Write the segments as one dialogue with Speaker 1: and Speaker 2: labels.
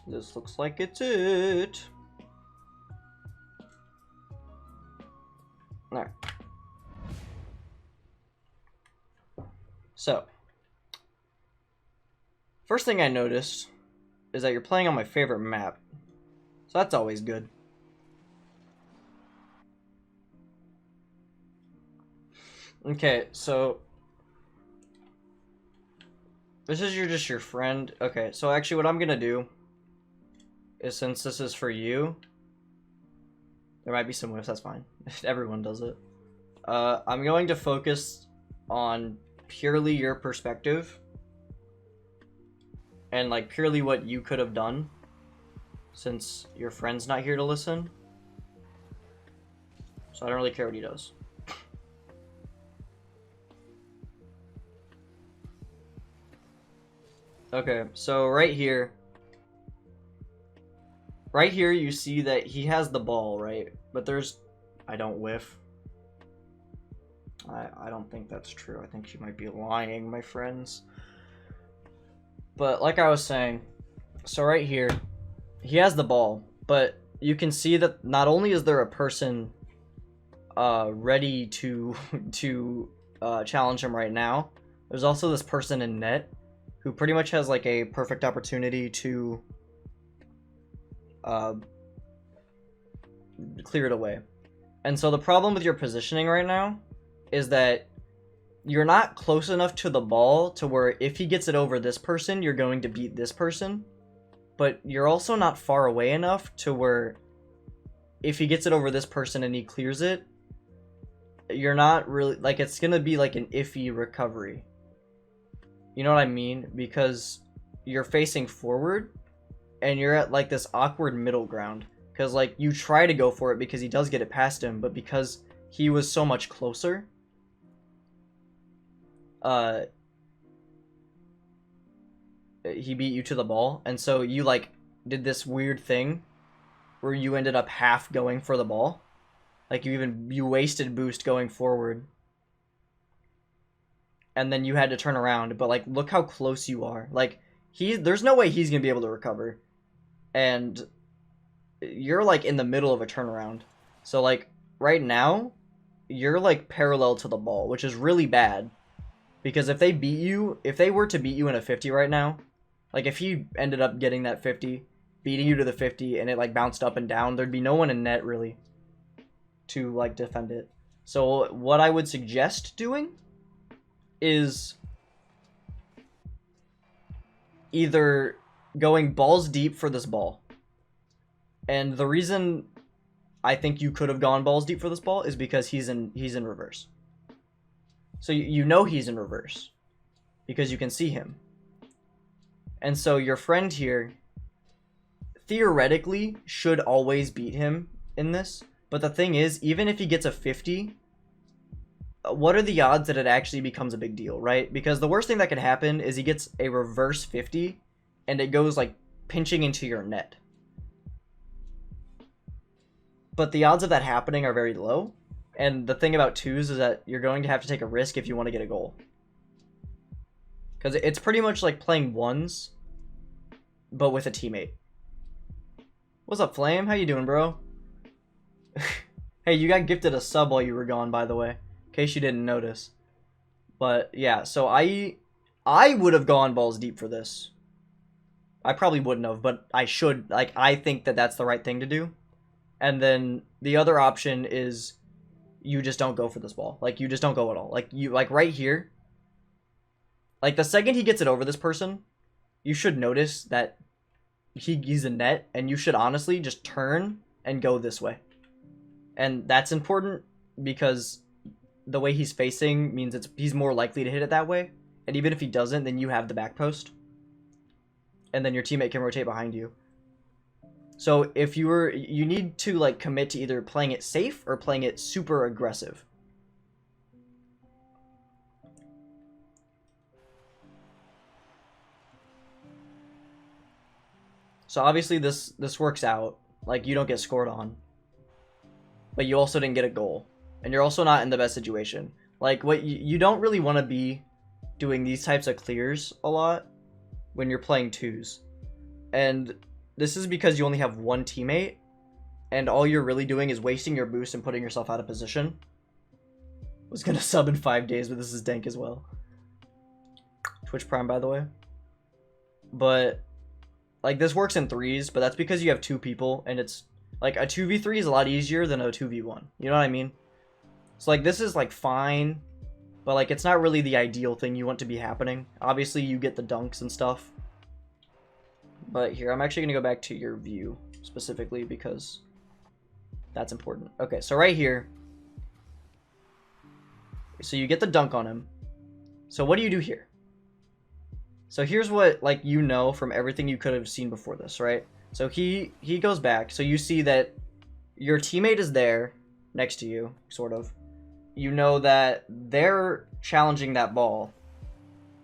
Speaker 1: This looks like it's it. Alright. So, first thing I noticed is that you're playing on my favorite map. So that's always good. Okay, so this is just your friend. Okay, so actually what I'm gonna do is, since this is for you, there might be some whiffs, that's fine. Everyone does it. I'm going to focus on purely your perspective and like purely what you could have done, since your friend's not here to listen. So I don't really care what he does. Okay, so right here you see that he has the ball, right? But there's... I don't whiff. I don't think that's true. I think you might be lying, my friends. But like I was saying, so right here, he has the ball, but you can see that not only is there a person ready to challenge him right now, there's also this person in net who pretty much has like a perfect opportunity to clear it away. And so the problem with your positioning right now is that you're not close enough to the ball to where if he gets it over this person, you're going to beat this person. But you're also not far away enough to where if he gets it over this person and he clears it, you're not really... like, it's gonna be like an iffy recovery. You know what I mean? Because you're facing forward and you're at like this awkward middle ground. Because like you try to go for it because he does get it past him, but because he was so much closer, he beat you to the ball. And so you like did this weird thing where you ended up half going for the ball. Like you wasted boost going forward. And then you had to turn around, but like look how close you are. Like there's no way he's gonna be able to recover. And you're like in the middle of a turnaround. So like right now, you're like parallel to the ball, which is really bad. Because if they were to beat you in a 50 right now, like if he ended up getting that 50, beating you to the 50, and it like bounced up and down, there'd be no one in net really to like defend it. So what I would suggest doing is either going balls deep for this ball. And the reason I think you could have gone balls deep for this ball is because he's in reverse. So you know he's in reverse because you can see him. And so your friend here theoretically should always beat him in this. But the thing is, even if he gets a 50, what are the odds that it actually becomes a big deal, right? Because the worst thing that could happen is he gets a reverse 50 and it goes like pinching into your net. But the odds of that happening are very low. And the thing about twos is that you're going to have to take a risk if you want to get a goal. Because it's pretty much like playing ones, but with a teammate. What's up, Flame? How you doing, bro? Hey, you got gifted a sub while you were gone, by the way. In case you didn't notice. But yeah, so I would have gone balls deep for this. I probably wouldn't have, but I should. Like, I think that that's the right thing to do. And then the other option is you just don't go for this ball. Like, you just don't go at all. Like, you, like, right here. Like, the second he gets it over this person, you should notice that he's in net, and you should honestly just turn and go this way. And that's important because the way he's facing means he's more likely to hit it that way. And even if he doesn't, then you have the back post. And then your teammate can rotate behind you. So if you need to like commit to either playing it safe or playing it super aggressive. So obviously this works out. Like, you don't get scored on. But you also didn't get a goal. And you're also not in the best situation. Like, what you don't really want to be doing these types of clears a lot when you're playing twos. And this is because you only have one teammate, and all you're really doing is wasting your boost and putting yourself out of position. Was gonna sub in 5 days, but this is dank as well. Twitch Prime, by the way. But like, this works in 3s, but that's because you have 2 people, and it's like a 2v3 is a lot easier than a 2v1. You know what I mean? So like, this is like fine, but like, it's not really the ideal thing you want to be happening. Obviously, you get the dunks and stuff. But here, I'm actually gonna go back to your view specifically because that's important. Okay, so right here, so you get the dunk on him. So what do you do here? So here's what, like, you know from everything you could have seen before this, right? So he goes back. So you see that your teammate is there next to you, sort of. You know that they're challenging that ball.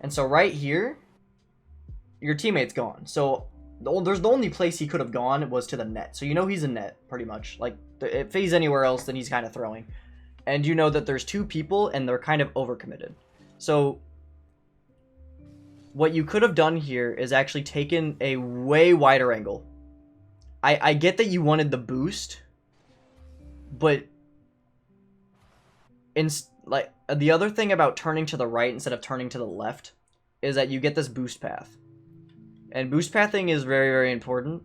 Speaker 1: And so right here, your teammate's gone. So there's the only place he could have gone was to the net. So you know he's in net, pretty much. Like, if he's anywhere else, then he's kind of throwing. And you know that there's 2 people, and they're kind of overcommitted. So what you could have done here is actually taken a way wider angle. I get that you wanted the boost, but like, the other thing about turning to the right instead of turning to the left is that you get this boost path. And boost pathing is very, very important.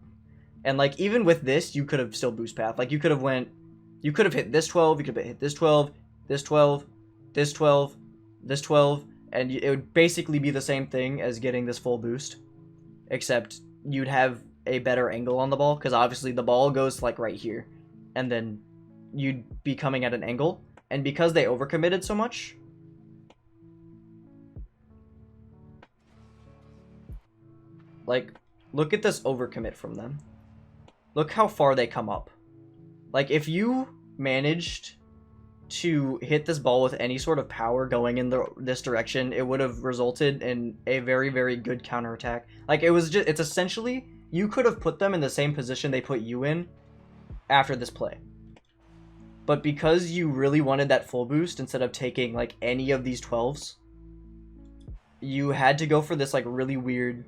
Speaker 1: And like, even with this, you could have still boost path. Like, you could have hit this 12, you could have hit this 12, this 12, this 12, this 12, and it would basically be the same thing as getting this full boost, except you'd have a better angle on the ball, because obviously the ball goes like right here, and then you'd be coming at an angle. And because they overcommitted so much, like, look at this overcommit from them. Look how far they come up. Like, if you managed to hit this ball with any sort of power going in this direction, it would have resulted in a very, very good counterattack. Like, it's essentially, you could have put them in the same position they put you in after this play. But because you really wanted that full boost instead of taking like any of these 12s, you had to go for this like really weird,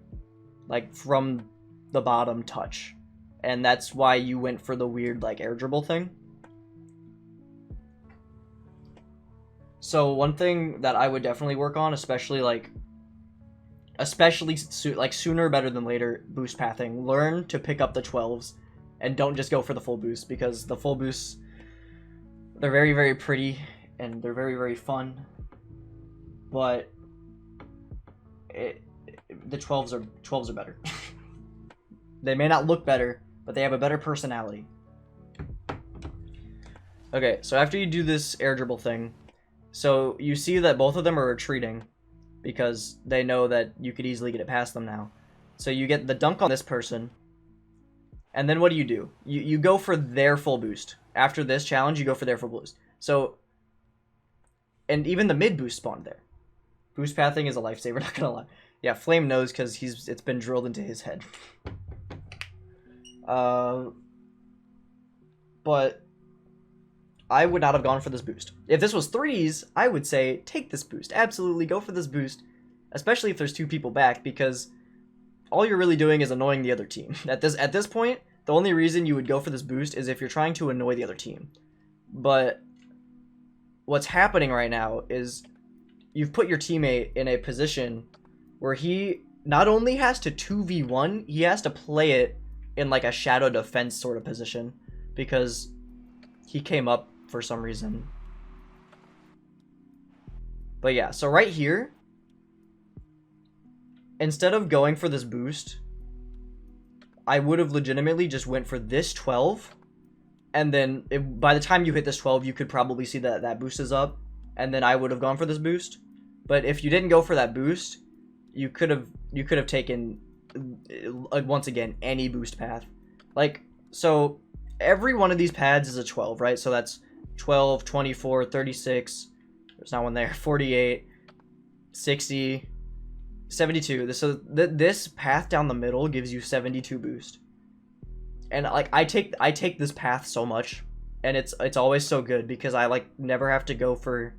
Speaker 1: like, from the bottom touch. And that's why you went for the weird like air dribble thing. So one thing that I would definitely work on, especially sooner better than later, boost pathing. Learn to pick up the 12s and don't just go for the full boost, because the full boosts, they're very, very pretty and they're very, very fun, but the 12s are better. They may not look better, but they have a better personality. Okay, so after you do this air dribble thing, so you see that both of them are retreating because they know that you could easily get it past them now. So you get the dunk on this person, and then what do? You go for their full boost. After this challenge, you go for their full boost. So, and even the mid boost spawned there. Boost pathing is a lifesaver, not gonna lie. Yeah, Flame knows because it's been drilled into his head. But I would not have gone for this boost. If this was 3s, I would say take this boost. Absolutely go for this boost, especially if there's 2 people back, because all you're really doing is annoying the other team. At this point, the only reason you would go for this boost is if you're trying to annoy the other team. But what's happening right now is you've put your teammate in a position where he not only has to 2v1, he has to play it in like a shadow defense sort of position, because he came up for some reason. But yeah, so right here, instead of going for this boost, I would have legitimately just went for this 12, and then by the time you hit this 12, you could probably see that that boost is up, and then I would have gone for this boost. But if you didn't go for that boost, you could have taken, once again, any boost path. Like, so every one of these pads is a 12, right? So that's 12, 24, 36, there's not one there, 48, 60, 72. So this path down the middle gives you 72 boost. And like, I take this path so much, and it's always so good because I like never have to go for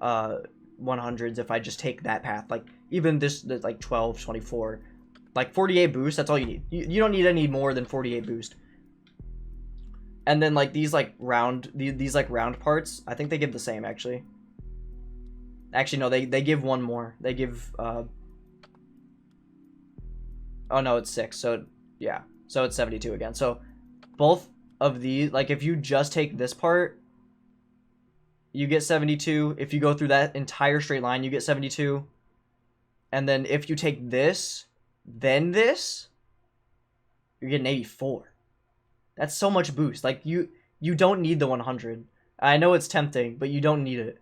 Speaker 1: 100s if I just take that path. Like, even this like 12, 24, Like 48 boost, that's all you need. You don't need any more than 48 boost. And then like these like round parts, I think they give the same actually. Actually no, they give one more. They give oh no, it's 6. So yeah. So it's 72 again. So both of these, like if you just take this part, you get 72. If you go through that entire straight line, you get 72. And then if you take this, then this, you're getting 84. That's so much boost. Like you don't need the 100. I know it's tempting, but you don't need it.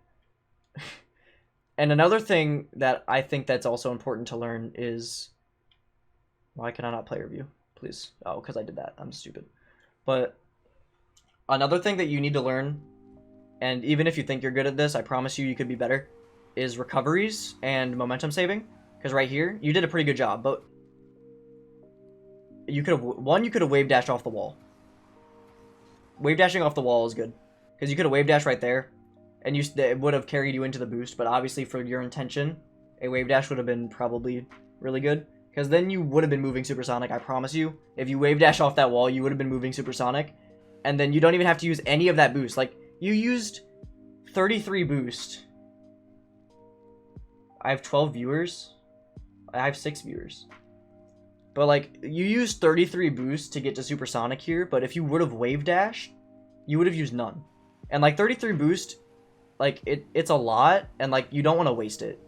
Speaker 1: And another thing that I think that's also important to learn is, why can I not play review? Please. Oh, because I did that. I'm stupid. But another thing that you need to learn, and even if you think you're good at this, I promise you could be better, is recoveries and momentum saving. Because right here, you did a pretty good job, but you could have wave dashed off the wall. Wave dashing off the wall is good, because you could have wave dashed right there, and it would have carried you into the boost. But obviously, for your intention, a wave dash would have been probably really good, because then you would have been moving supersonic. I promise you, if you wave dash off that wall, you would have been moving supersonic, and then you don't even have to use any of that boost. Like you used 33 boost. I have 12 viewers. I have 6 viewers. But like you used 33 boost to get to supersonic here, but if you would have wave dashed, you would have used none. And like 33 boost, like it's a lot, and like you don't want to waste it.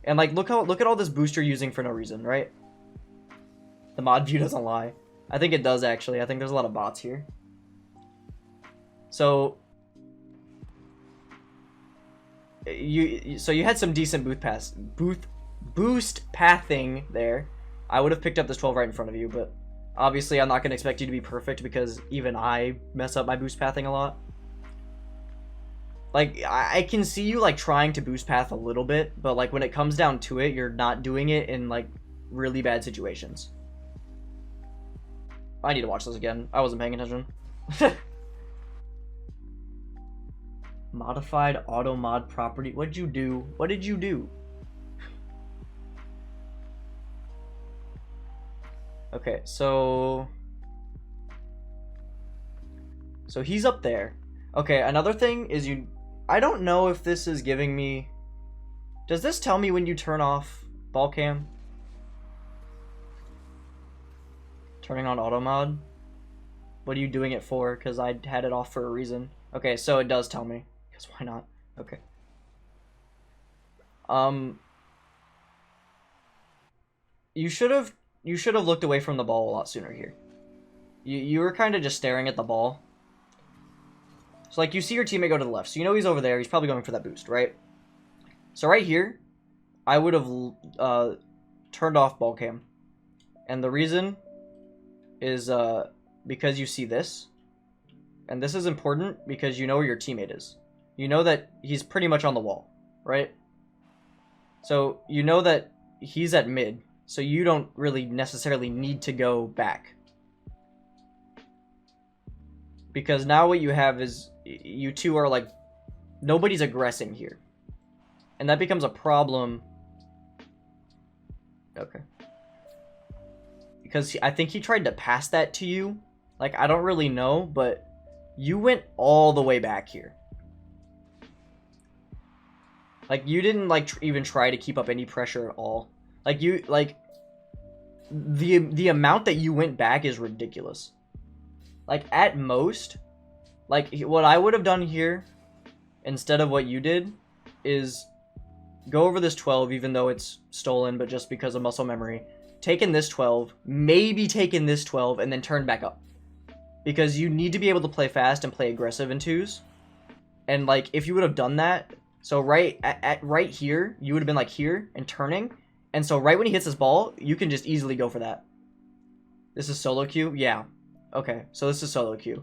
Speaker 1: And like look at all this boost you're using for no reason, right? The mod view doesn't lie. I think it does actually. I think there's a lot of bots here. So you had some decent boost pathing there. I would have picked up this 12 right in front of you, but obviously I'm not going to expect you to be perfect, because even I mess up my boost pathing a lot. Like, I can see you, like, trying to boost path a little bit, but, like, when it comes down to it, you're not doing it in, like, really bad situations. I need to watch this again. I wasn't paying attention. Modified auto mod property. What'd you do? What did you do? Okay, so he's up there. Okay, another thing is I don't know if this is giving me, does this tell me when you turn off ball cam? Turning on auto mod? What are you doing it for? Because I had it off for a reason. Okay, so it does tell me. Because why not? Okay. You should have looked away from the ball a lot sooner here. You were kind of just staring at the ball. So like you see your teammate go to the left, so you know he's over there. He's probably going for that boost, right? So right here, I would have turned off ball cam, and the reason is because you see this, and this is important because you know where your teammate is. You know that he's pretty much on the wall, right? So you know that he's at mid, so you don't really necessarily need to go back. Because now what you have is, you two are like, nobody's aggressing here. And that becomes a problem. Okay. Because I think he tried to pass that to you. Like, I don't really know, but you went all the way back here. Like, you didn't, like, even try to keep up any pressure at all. Like, the amount that you went back is ridiculous. Like, at most, like, what I would have done here, instead of what you did, is go over this 12, even though it's stolen, but just because of muscle memory. Taken this 12, maybe taken this 12, and then turn back up. Because you need to be able to play fast and play aggressive in twos. And, like, if you would have done that, so right right here, you would have been, like, here, and turning. And so right when he hits this ball, you can just easily go for that. This is solo queue? Yeah. Okay, so this is solo queue.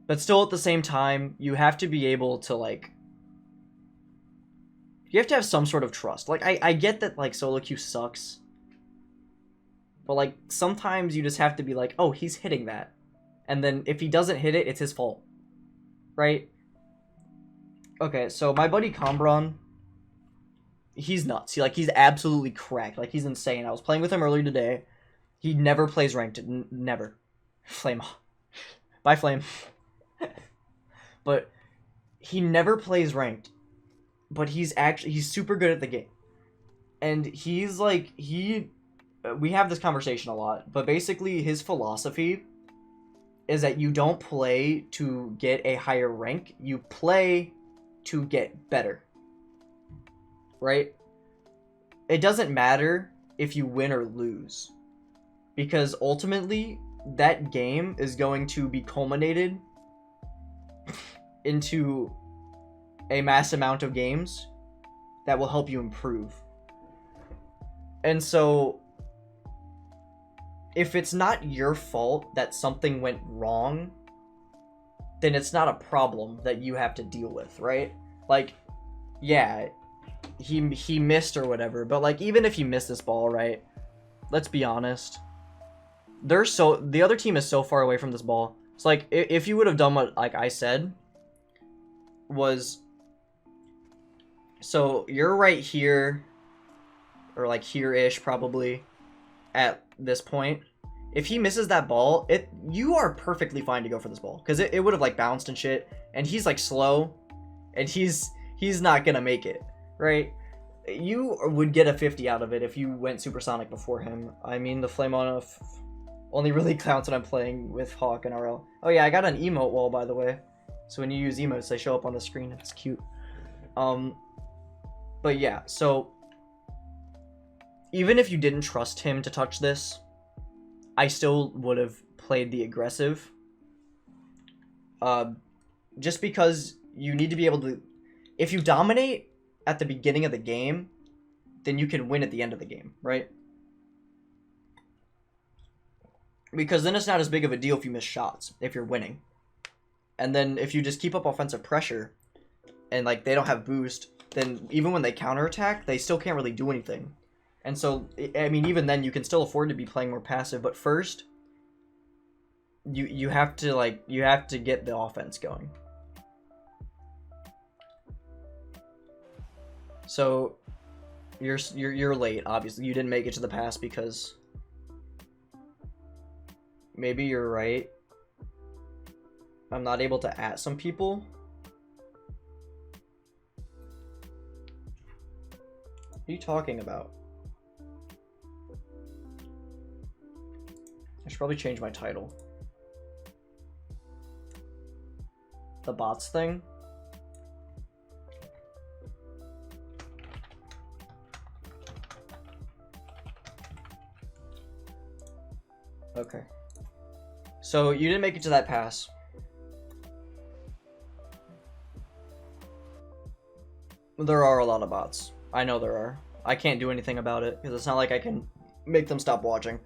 Speaker 1: But still at the same time, you have to be able to, like, you have to have some sort of trust. Like, I get that, like, solo queue sucks. But, like, sometimes you just have to be like, oh, he's hitting that. And then if he doesn't hit it, it's his fault. Right? Okay, so my buddy Combron, he's nuts. He's absolutely cracked. Like, he's insane. I was playing with him earlier today. He never plays ranked. Never. Flame. Bye, Flame. But he never plays ranked. But he's super good at the game. And he's like, we have this conversation a lot, but basically his philosophy is that you don't play to get a higher rank, you play to get better. Right? It doesn't matter if you win or lose, because ultimately that game is going to be culminated into a mass amount of games that will help you improve. And so if it's not your fault that something went wrong, then it's not a problem that you have to deal with, right? Like, yeah, he missed or whatever, but like, even if he missed this ball, right? Let's be honest. The other team is so far away from this ball. It's like, if you would have done what like I said, was, so you're right here, or like here-ish probably, at this point. If he misses that ball, you are perfectly fine to go for this ball, because it would have like bounced and shit, and he's like slow, and he's not gonna make it, right? You would get a 50 out of it if you went supersonic before him. I mean, the flame on only really counts when I'm playing with Hawk and RL. Oh yeah, I got an emote wall, by the way, so when you use emotes, they show up on the screen. It's cute. But yeah, so even if you didn't trust him to touch this, I still would have played the aggressive. Just because you need to be able to... If you dominate at the beginning of the game, then you can win at the end of the game, right? Because then it's not as big of a deal if you miss shots, if you're winning. And then if you just keep up offensive pressure, and like they don't have boost, then even when they counterattack, they still can't really do anything. And so, I mean, even then, you can still afford to be playing more passive. But first, you have to get the offense going. So, you're late. Obviously, you didn't make it to the pass because maybe you're right. I'm not able to at some people. What are you talking about? I should probably change my title. The bots thing? Okay. So you didn't make it to that pass. There are a lot of bots. I know there are. I can't do anything about it because it's not like I can make them stop watching.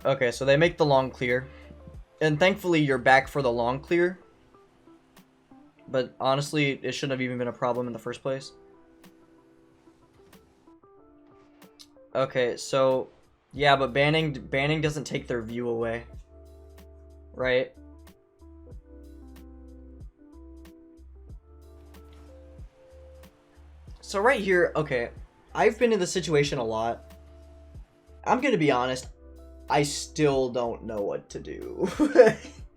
Speaker 1: Okay, so they make the long clear. And thankfully you're back for the long clear. But honestly, it shouldn't have even been a problem in the first place. Okay, so yeah, but banning doesn't take their view away. Right? So right here, okay, I've been in this situation a lot. I'm gonna be honest, I still don't know what to do.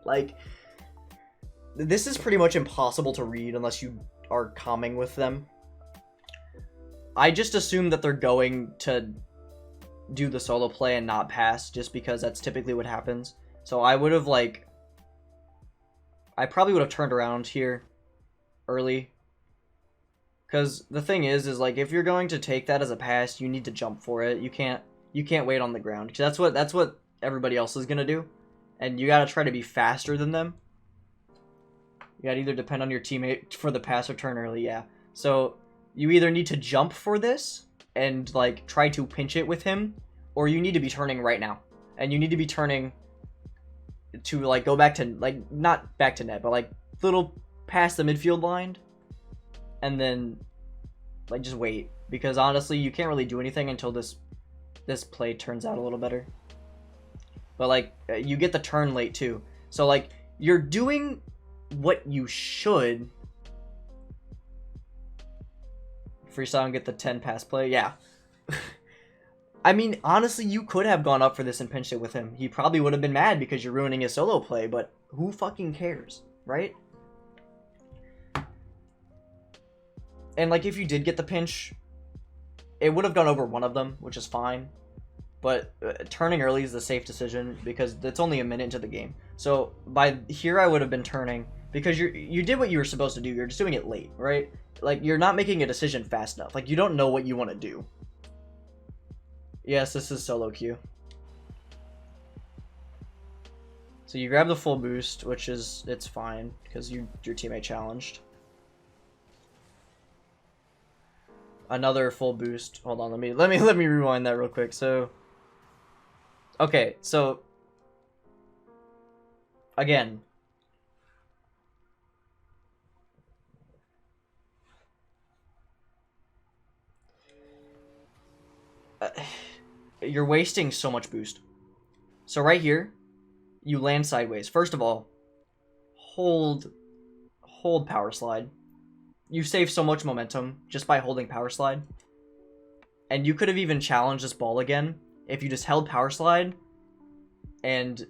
Speaker 1: Like, this is pretty much impossible to read unless you are calming with them. I just assume that they're going to do the solo play and not pass, just because that's typically what happens. So I would have, like, I probably would have turned around here early. Because the thing is like, if you're going to take that as a pass, you need to jump for it. You can't wait on the ground. Because that's what everybody else is gonna do, and you gotta try to be faster than them. You gotta either depend on your teammate for the pass or turn early. Yeah. So you either need to jump for this and like try to pinch it with him, or you need to be turning right now, and you need to be turning to like go back to like not back to net, but like little past the midfield line. And then, like, just wait. Because, honestly, you can't really do anything until this play turns out a little better. But, like, you get the turn late, too. So, like, you're doing what you should freestyle and get the 10 pass play. Yeah. I mean, honestly, you could have gone up for this and pinched it with him. He probably would have been mad because you're ruining his solo play, but who fucking cares, right? And, like, if you did get the pinch, it would have gone over one of them, which is fine. But turning early is the safe decision because it's only a minute into the game. So, by here I would have been turning because you did what you were supposed to do. You're just doing it late, right? Like, you're not making a decision fast enough. Like, you don't know what you want to do. Yes, this is solo queue. So you grab the full boost, which is, it's fine because your teammate challenged. Another full boost. Hold on, let me rewind that real quick. So okay, so again, you're wasting so much boost. So right here, you land sideways. First of all, hold power slide. You save so much momentum just by holding power slide. And you could have even challenged this ball again if you just held power slide and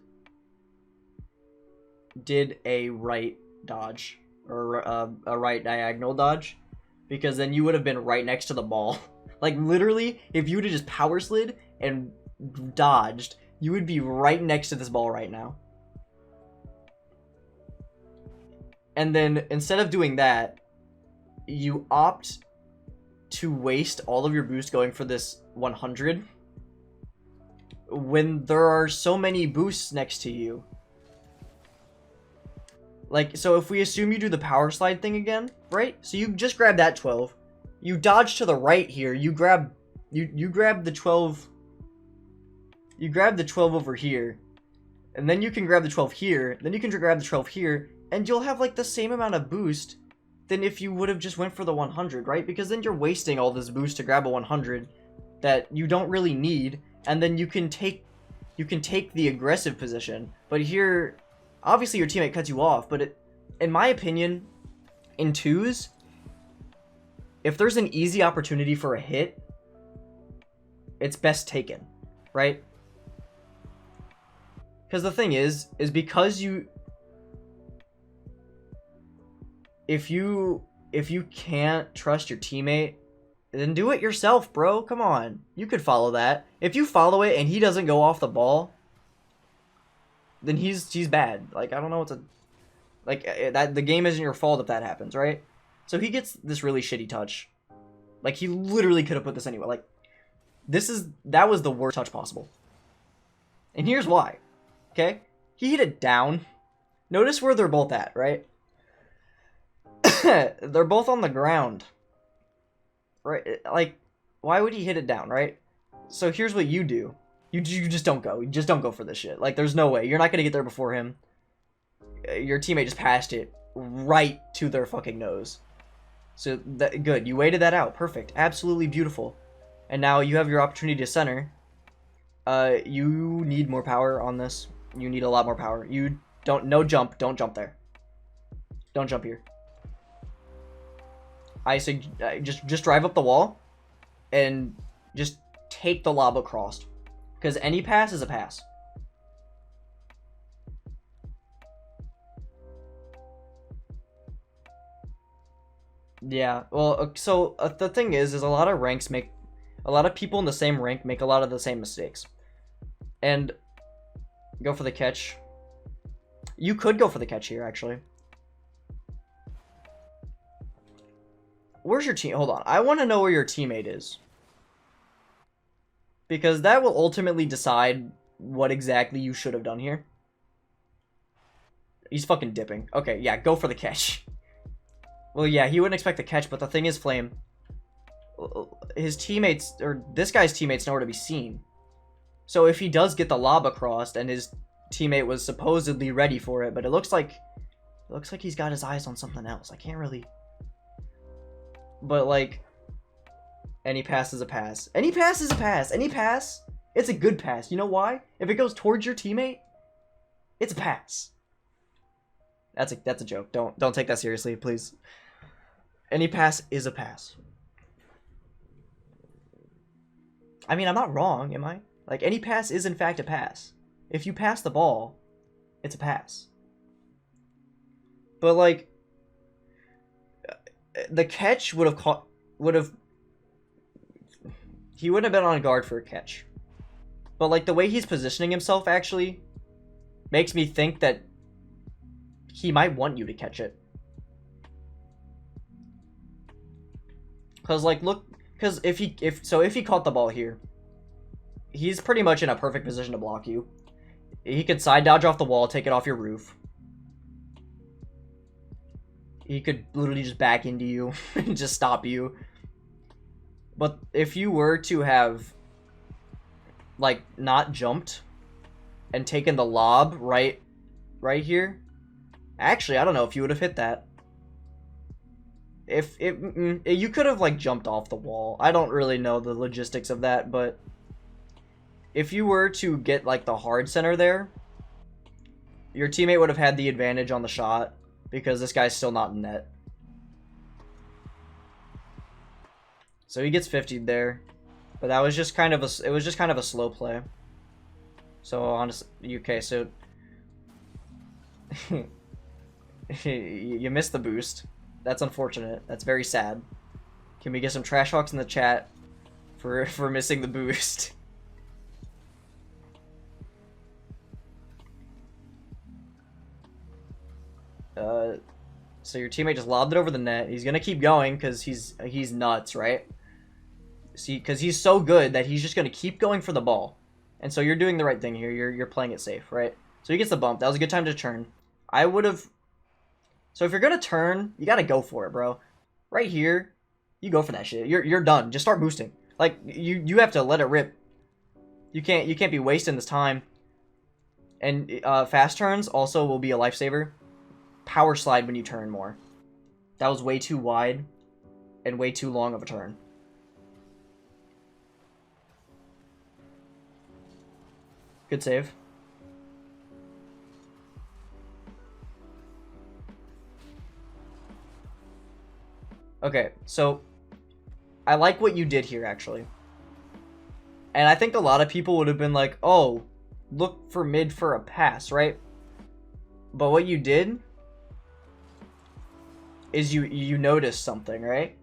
Speaker 1: did a right dodge or a right diagonal dodge, because then you would have been right next to the ball. Like, literally, if you would have just power slid and dodged, you would be right next to this ball right now. And then, instead of doing that, you opt to waste all of your boost going for this 100 when there are so many boosts next to you. Like, so if we assume you do the power slide thing again, right? So you just grab that 12. You dodge to the right here. You grab the 12. You grab the 12 over here. And then you can grab the 12 here. Then you can grab the 12 here. And you'll have, like, the same amount of boost than if you would have just went for the 100, right? Because then you're wasting all this boost to grab a 100 that you don't really need. And then you can take the aggressive position. But here, obviously your teammate cuts you off. But in my opinion, in twos, if there's an easy opportunity for a hit, it's best taken, right? Because the thing is because you... If you can't trust your teammate, then do it yourself, bro. Come on. You could follow that. If you follow it and he doesn't go off the ball, then he's bad. Like, I don't know what to... Like, that the game isn't your fault if that happens, right? So he gets this really shitty touch. Like, he literally could have put this anywhere. Like, that was the worst touch possible. And here's why. Okay? He hit it down. Notice where they're both at, right? They're both on the ground. Right? Like, why would he hit it down, right? So here's what you do. You just don't go. You just don't go for this shit. Like, there's no way. You're not going to get there before him. Your teammate just passed it right to their fucking nose. So, good. You waited that out. Perfect. Absolutely beautiful. And now you have your opportunity to center. You need more power on this. You need a lot more power. No jump. Don't jump there. Don't jump here. I say just drive up the wall and just take the lob across. Because any pass is a pass. Yeah, well, so the thing is a lot of people in the same rank make a lot of the same mistakes. And go for the catch. You could go for the catch here, actually. Where's your team? Hold on. I want to know where your teammate is. Because that will ultimately decide what exactly you should have done here. He's fucking dipping. Okay, yeah, go for the catch. Well, yeah, he wouldn't expect the catch, but the thing is, Flame, his teammates, or this guy's teammates, nowhere to be seen. So if he does get the lob across, and his teammate was supposedly ready for it, but it looks like he's got his eyes on something else. I can't really... But, like, any pass is a pass. Any pass is a pass. Any pass, it's a good pass. You know why? If it goes towards your teammate, it's a pass. That's a joke. Don't take that seriously, please. Any pass is a pass. I mean, I'm not wrong, am I? Like, any pass is in fact a pass. If you pass the ball, it's a pass. But, like, the catch would have caught... He wouldn't have been on guard for a catch. But, like, the way he's positioning himself, actually, makes me think that he might want you to catch it. Because, like, look... Because if he caught the ball here, he's pretty much in a perfect position to block you. He could side dodge off the wall, take it off your roof. He could literally just back into you and just stop you. But if you were to have, like, not jumped and taken the lob right here, actually, I don't know if you would have hit that. If you could have, like, jumped off the wall. I don't really know the logistics of that, but if you were to get, like, the hard center there, your teammate would have had the advantage on the shot because this guy's still not in net. So he gets 50'd there, but that was just kind of a slow play. So honestly, okay, so you missed the boost. That's unfortunate. That's very sad. Can we get some ThrashHawks in the chat for missing the boost? So your teammate just lobbed it over the net. He's gonna keep going because he's nuts, right? See, because he's so good that he's just gonna keep going for the ball. And so you're doing the right thing here. You're playing it safe, right? So he gets the bump. That was a good time to turn. I would have. So if you're gonna turn, you gotta go for it, bro. Right here, you go for that shit. You're done. Just start boosting. Like you have to let it rip. You can't be wasting this time. And fast turns also will be a lifesaver. Power slide when you turn more. That was way too wide and way too long of a turn. Good save. Okay, so I like what you did here, actually. And I think a lot of people would have been like, oh, look for mid for a pass, right? But what you did is you noticed something, right?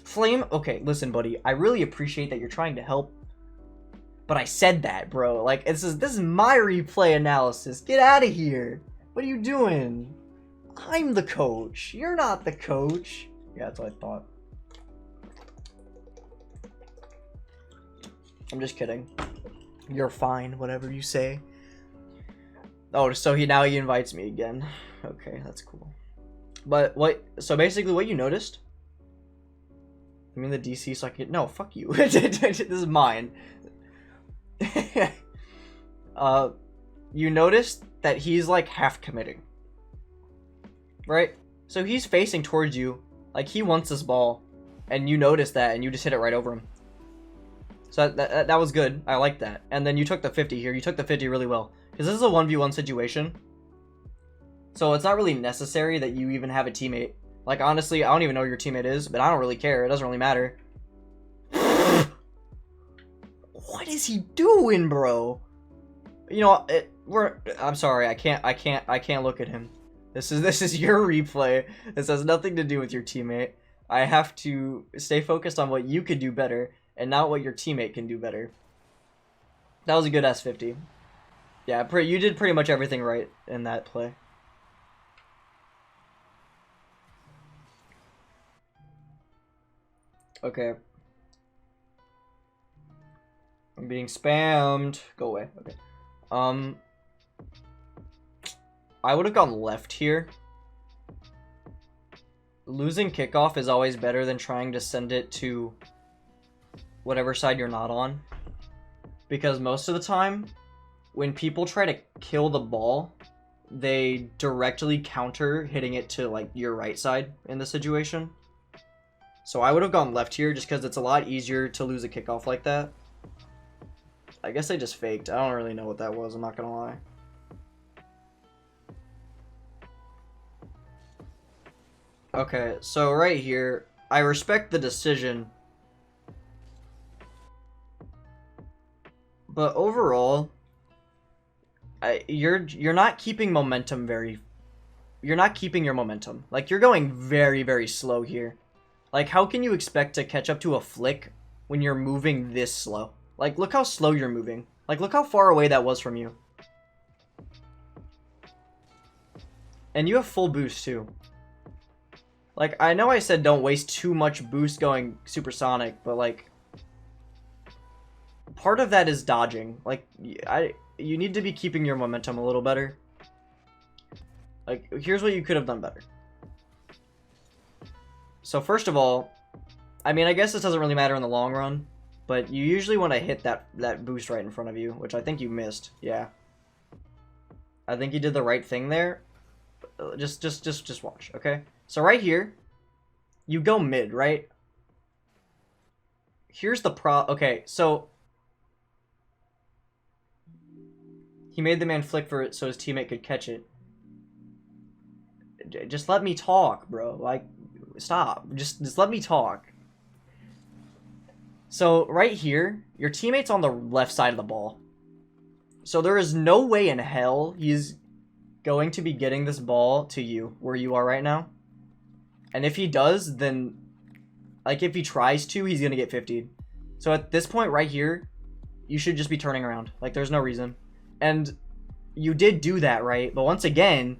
Speaker 1: Flame, okay, listen, buddy, I really appreciate that you're trying to help, but I said that, bro. Like, this is my replay analysis. Get out of here. What are you doing? I'm the coach. You're not the coach. Yeah, that's what I thought. I'm just kidding. You're fine, whatever you say. Oh, so now he invites me again. Okay, that's cool. But so basically what you noticed, I mean the DC so I can, no, fuck you. This is mine. You noticed that he's like half committing, right? So he's facing towards you, like he wants this ball, and you noticed that, and you just hit it right over him. So that was good. I like that. And then you took the 50 here. You took the 50 really well, because this is a 1v1 situation. So it's not really necessary that you even have a teammate. Like, honestly, I don't even know who your teammate is, but I don't really care. It doesn't really matter. What is he doing, bro? You know, I'm sorry. I can't look at him. This is your replay. This has nothing to do with your teammate. I have to stay focused on what you could do better and not what your teammate can do better. That was a good S50. Yeah, you did pretty much everything right in that play. Okay. I'm being spammed. Go away. Okay. I would have gone left here. Losing kickoff is always better than trying to send it to whatever side you're not on. Because most of the time, when people try to kill the ball, they directly counter hitting it to like your right side in the situation. So I would have gone left here just because it's a lot easier to lose a kickoff like that. I guess I just faked. I don't really know what that was, I'm not gonna lie. Okay, so right here, I respect the decision But overall, you're not keeping momentum very. You're not keeping your momentum. Like, you're going very, very slow here. Like, how can you expect to catch up to a flick when you're moving this slow? Like, look how slow you're moving. Like, look how far away that was from you. And you have full boost, too. Like, I know I said don't waste too much boost going supersonic, but, like, part of that is dodging. Like, you need to be keeping your momentum a little better. Like, here's what you could have done better. So first of all, I mean, I guess this doesn't really matter in the long run, but you usually want to hit that boost right in front of you, which I think you missed. Yeah. I think you did the right thing there. Just watch, okay? So right here, you go mid, right? Here's the okay, so he made the man flick for it so his teammate could catch it. Just let me talk, bro. Like, stop. Just let me talk. So, right here, your teammate's on the left side of the ball. So there is no way in hell he's going to be getting this ball to you, where you are right now. And if he does, then, like, if he tries to, he's going to get 50'd. So at this point right here, you should just be turning around. Like, there's no reason. And you did do that, right? But once again,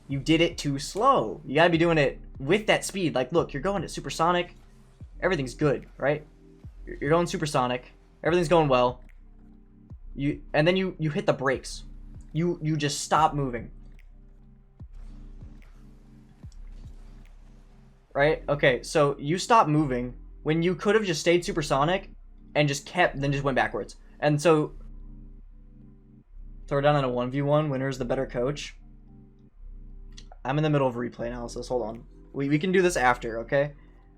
Speaker 1: you did it too slow. You gotta be doing it with that speed. Like, look, you're going at supersonic. Everything's good, right? You're going supersonic. Everything's going well. And then you hit the brakes. You just stop moving. Right? Okay, so you stop moving when you could have just stayed supersonic and just then just went backwards. And so throw down in a 1v1. Winner is the better coach. I'm in the middle of replay analysis. Hold on. We can do this after, okay?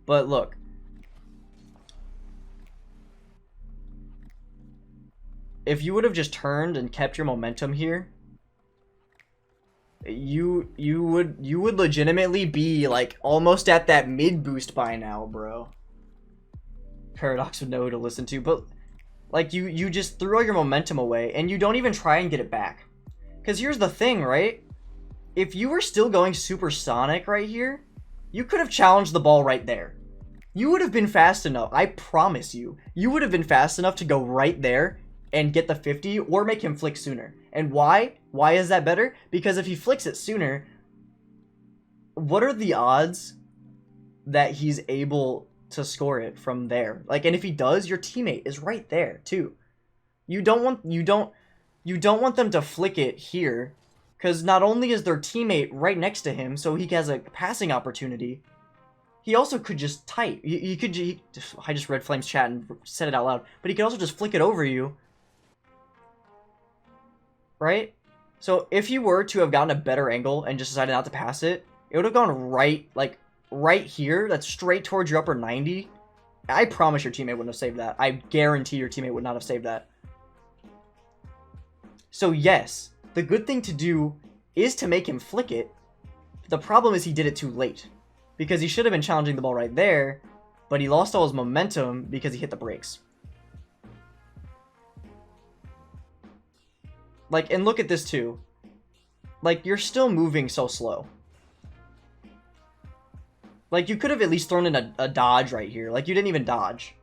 Speaker 1: But look. If you would have just turned and kept your momentum here, you would legitimately be like almost at that mid boost by now, bro. Paradox would know who to listen to, but like you just threw all your momentum away and you don't even try and get it back. Because here's the thing, right? If you were still going supersonic right here, you could have challenged the ball right there. You would have been fast enough. I promise you. You would have been fast enough to go right there and get the 50 or make him flick sooner. And why? Why is that better? Because if he flicks it sooner, what are the odds that he's able to score it from there? Like, and if he does, your teammate is right there too. You don't want them to flick it here. Because not only is their teammate right next to him, so he has a passing opportunity, he also could just type. I just read Flame's chat and said it out loud, but he could also just flick it over you. Right? So if you were to have gotten a better angle and just decided not to pass it, it would have gone right, like, right here. That's straight towards your upper 90. I promise your teammate wouldn't have saved that. I guarantee your teammate would not have saved that. So yes, the good thing to do is to make him flick it. The problem is he did it too late. Because he should have been challenging the ball right there, but he lost all his momentum because he hit the brakes. Like, and look at this too. Like, you're still moving so slow. Like, you could have at least thrown in a dodge right here. Like, you didn't even dodge.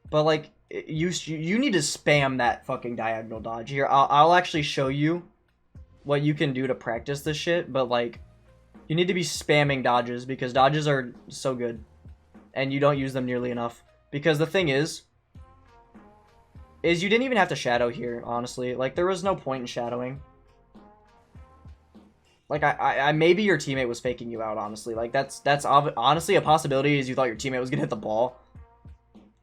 Speaker 1: But, like, you need to spam that fucking diagonal dodge. Here, I'll actually show you what you can do to practice this shit. But, like, you need to be spamming dodges because dodges are so good. And you don't use them nearly enough. Because the thing is you didn't even have to shadow here, honestly. Like, there was no point in shadowing. Like, I maybe your teammate was faking you out, honestly. Like, that's honestly a possibility is you thought your teammate was gonna hit the ball.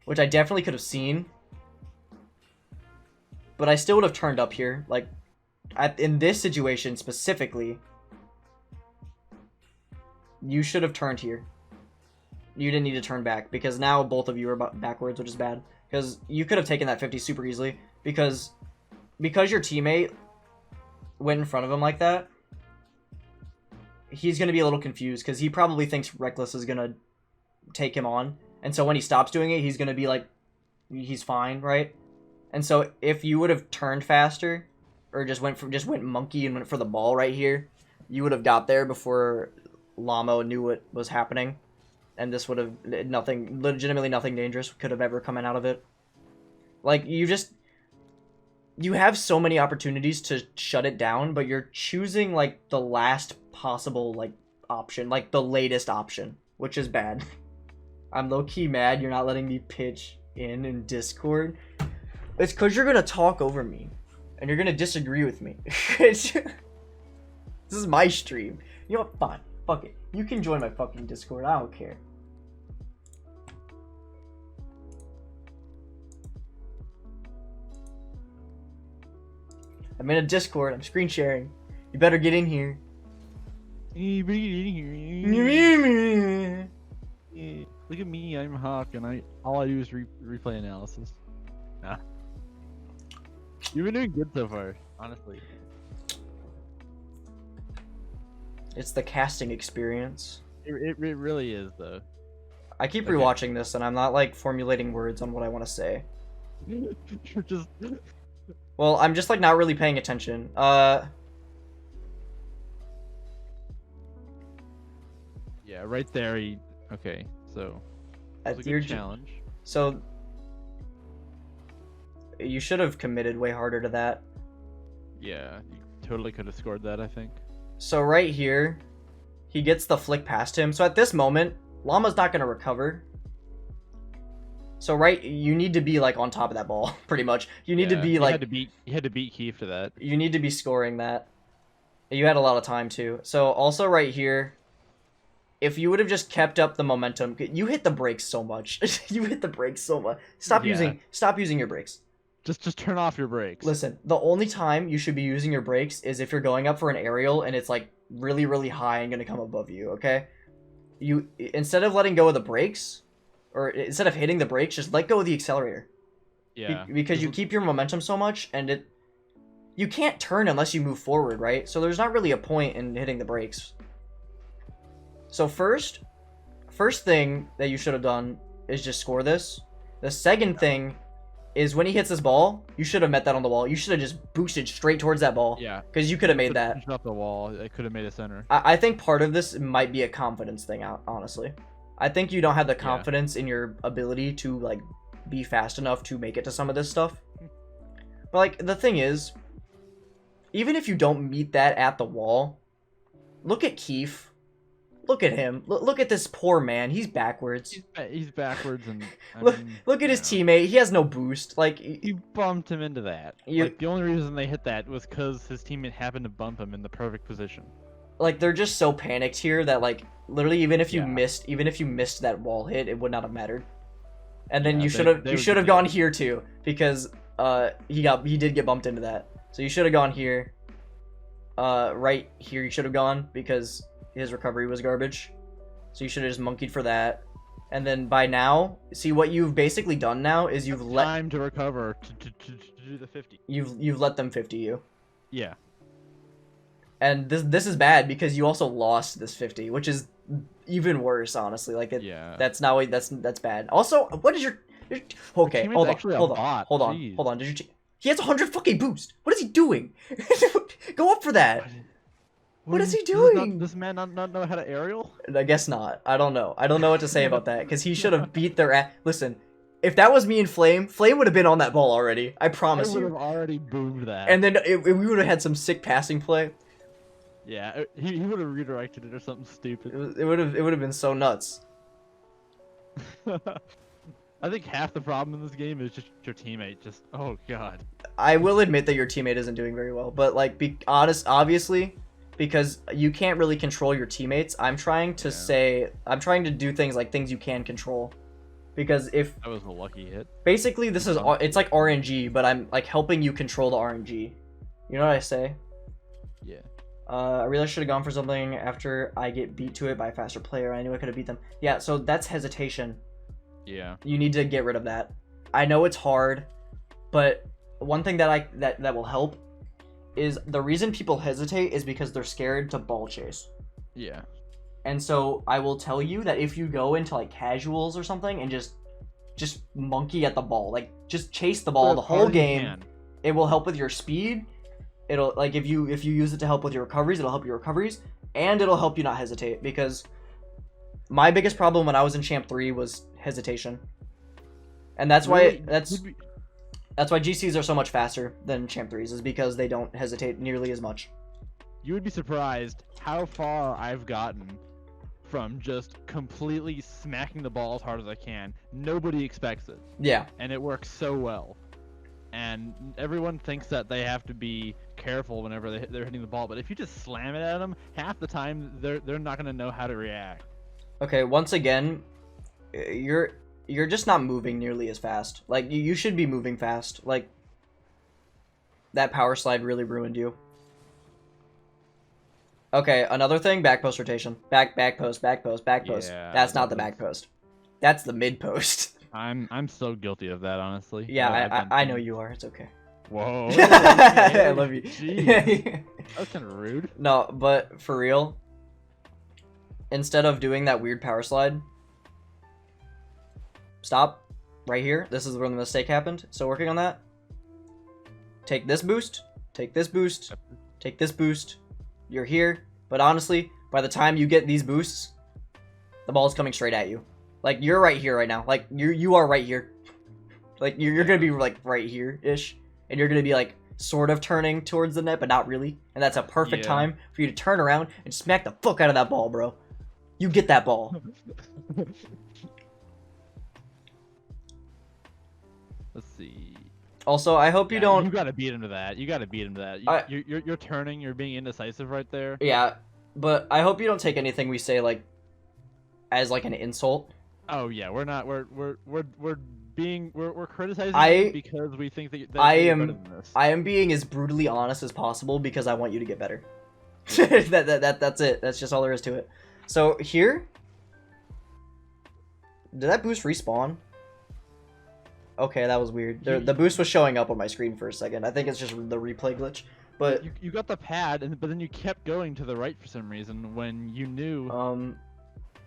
Speaker 1: Which I definitely could have seen. But I still would have turned up here. Like, in this situation specifically, you should have turned here. You didn't need to turn back. Because now both of you are backwards, which is bad. Because you could have taken that 50 super easily. Because your teammate went in front of him like that. he's gonna be a little confused because he probably thinks Reckless is gonna take him on, and so when he stops doing it, he's gonna be like, he's fine, right? And so if you would have turned faster, or just went monkey and went for the ball right here, you would have got there before Lamo knew what was happening, and this would have legitimately nothing dangerous could have ever come out of it. Like, you have so many opportunities to shut it down, but you're choosing like the last possible like option, like the latest option, which is bad. I'm low-key mad you're not letting me pitch in Discord. It's because you're gonna talk over me, and you're gonna disagree with me. This is my stream. You know what? Fine. Fuck it. You can join my fucking Discord. I don't care. I'm in a Discord. I'm screen sharing. You better get in here.
Speaker 2: Look at me. I'm Hawk, and all I do is replay analysis. Nah. You've been doing good so far, honestly.
Speaker 1: It's the casting experience.
Speaker 2: It really is, though.
Speaker 1: I keep rewatching this, and I'm not like formulating words on what I want to say.
Speaker 2: You're just.
Speaker 1: Well, I'm just like not really paying attention.
Speaker 2: Yeah, right there. Okay, so. That was a good challenge.
Speaker 1: So. You should have committed way harder to that.
Speaker 2: Yeah, you totally could have scored that, I think.
Speaker 1: So right here, he gets the flick past him. So at this moment, Llama's not going to recover. So you need to be like on top of that ball, pretty much. You need to be like...
Speaker 2: You had to beat Keith to that.
Speaker 1: You need to be scoring that. You had a lot of time too. So also right here, if you would have just kept up the momentum, you hit the brakes so much. You hit the brakes so much. Stop using your brakes.
Speaker 2: Just turn off your brakes.
Speaker 1: Listen, the only time you should be using your brakes is if you're going up for an aerial and it's like really, really high and gonna come above you, okay? You, instead of letting go of the brakes, or instead of hitting the brakes, just let go of the accelerator.
Speaker 2: Yeah.
Speaker 1: Because you keep your momentum so much, and you can't turn unless you move forward, right? So there's not really a point in hitting the brakes. So first thing that you should have done is just score this. The second thing is when he hits this ball, you should have met that on the wall. You should have just boosted straight towards that ball.
Speaker 2: Yeah.
Speaker 1: Because you could have made that.
Speaker 2: Not the wall. It could have made a center.
Speaker 1: I think part of this might be a confidence thing, honestly. I think you don't have the confidence in your ability to, like, be fast enough to make it to some of this stuff. But, like, the thing is, even if you don't meet that at the wall, look at Keith. Look at him. Look at this poor man. He's backwards.
Speaker 2: He's backwards, and
Speaker 1: look at his teammate. He has no boost. Like,
Speaker 2: you bumped him into that. Like, the only reason they hit that was because his teammate happened to bump him in the perfect position.
Speaker 1: Like, they're just so panicked here that, like, literally even if you missed that wall hit, it would not have mattered. And then you should have gone here too, because he did get bumped into that. So you should have gone here. Right here you should have gone because his recovery was garbage. So you should have just monkeyed for that. And then by now, see what you've basically done now is you've let
Speaker 2: time to recover to do the 50.
Speaker 1: You've let them 50 you.
Speaker 2: Yeah.
Speaker 1: And this is bad because you also lost this 50, which is even worse, honestly. Like that's bad. Also, what is your okay? Hold on. He has 100 fucking boost. What is he doing? Go up for that. What is he doing?
Speaker 2: Does this man not know how to aerial?
Speaker 1: I guess not. I don't know. I don't know what to say about that because he should have beat their ass. Listen, if that was me and Flame would have been on that ball already. I promise you.
Speaker 2: I would have already boomed that.
Speaker 1: And then we would have had some sick passing play.
Speaker 2: Yeah, he would have redirected it or something stupid.
Speaker 1: It would have been so nuts.
Speaker 2: I think half the problem in this game is just your teammate. Just oh god.
Speaker 1: I will admit that your teammate isn't doing very well, but like be honest, obviously, because you can't really control your teammates. I'm trying to do things like things you can control. Because if
Speaker 2: that was a lucky hit.
Speaker 1: Basically, it's like RNG, but I'm like helping you control the RNG. You know what I say?
Speaker 2: Yeah.
Speaker 1: I really should have gone for something after I get beat to it by a faster player. I knew I could have beat them. Yeah, so that's hesitation.
Speaker 2: Yeah.
Speaker 1: You need to get rid of that. I know it's hard, but one thing that will help is the reason people hesitate is because they're scared to ball chase.
Speaker 2: Yeah.
Speaker 1: And so I will tell you that if you go into like casuals or something and just monkey at the ball, like just chase the ball the whole game, it will help with your speed. It'll like if you use it to help with your recoveries, it'll help your recoveries, and it'll help you not hesitate, because my biggest problem when I was in Champ 3 was hesitation. And that's why that's why GCs are so much faster than Champ 3s, is because they don't hesitate nearly as much.
Speaker 2: You would be surprised how far I've gotten from just completely smacking the ball as hard as I can. Nobody expects it.
Speaker 1: Yeah.
Speaker 2: And it works so well. And everyone thinks that they have to be careful whenever they're hitting the ball, but if you just slam it at them, half the time they're not going to know how to react.
Speaker 1: Okay, once again, you're just not moving nearly as fast. Like, you should be moving fast. Like, that power slide really ruined you. Okay, another thing, back post rotation. Back post, back post, back post.
Speaker 2: Yeah,
Speaker 1: That's not the back post. That's the mid post.
Speaker 2: I'm so guilty of that, honestly.
Speaker 1: Yeah, I know you are. It's okay.
Speaker 2: Whoa.
Speaker 1: I love you.
Speaker 2: Jeez. That's kind of rude.
Speaker 1: No, but for real, instead of doing that weird power slide, stop right here. This is where the mistake happened. So working on that. Take this boost. Take this boost. Take this boost. You're here. But honestly, by the time you get these boosts, the ball's coming straight at you. Like, you're right here right now. Like, you are right here. Like, you're gonna be, like, right here-ish. And you're gonna be, like, sort of turning towards the net, but not really. And that's a perfect time for you to turn around and smack the fuck out of that ball, bro. You get that ball.
Speaker 2: Let's see.
Speaker 1: Also, I hope you don't...
Speaker 2: You gotta beat him to that. You gotta beat him to that. You're turning, you're being indecisive right there.
Speaker 1: Yeah, but I hope you don't take anything we say, like, as, like, an insult.
Speaker 2: Oh yeah, we're not. We're criticizing you because we think that you're better than this.
Speaker 1: I am being as brutally honest as possible because I want you to get better. That's it. That's just all there is to it. So here, did that boost respawn? Okay, that was weird. The boost was showing up on my screen for a second. I think it's just the replay glitch. But
Speaker 2: you got the pad, but then you kept going to the right for some reason when you knew.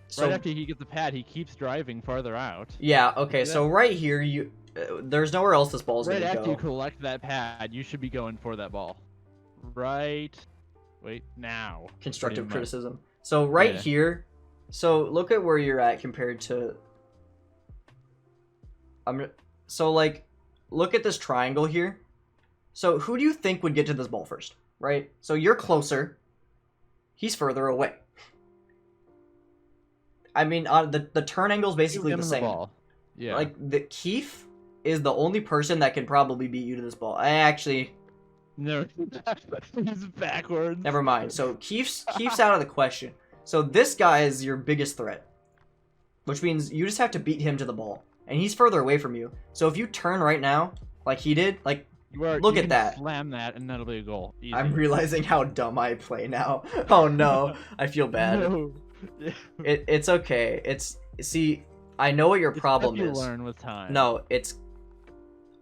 Speaker 2: So, right after he gets the pad, he keeps driving farther out.
Speaker 1: Yeah, okay, so right here, there's nowhere else this ball's gonna go.
Speaker 2: Right after you collect that pad, you should be going for that ball. Right... Wait, now.
Speaker 1: Constructive criticism. So right here, so look at where you're at compared to... So, like, look at this triangle here. So who do you think would get to this ball first, right? So you're closer. He's further away. I mean, the turn angle is basically the same.
Speaker 2: Yeah.
Speaker 1: Like, Keith is the only person that can probably beat you to this ball.
Speaker 2: No, he's backwards.
Speaker 1: Never mind. So Keith's out of the question. So this guy is your biggest threat, which means you just have to beat him to the ball, and he's further away from you. So if you turn right now, like he did, like look at that.
Speaker 2: Slam that, and that'll be a goal. Easy.
Speaker 1: I'm realizing how dumb I play now. Oh no, I feel bad.
Speaker 2: No.
Speaker 1: It's okay. See, I know what your problem is.
Speaker 2: Learn with time.
Speaker 1: No,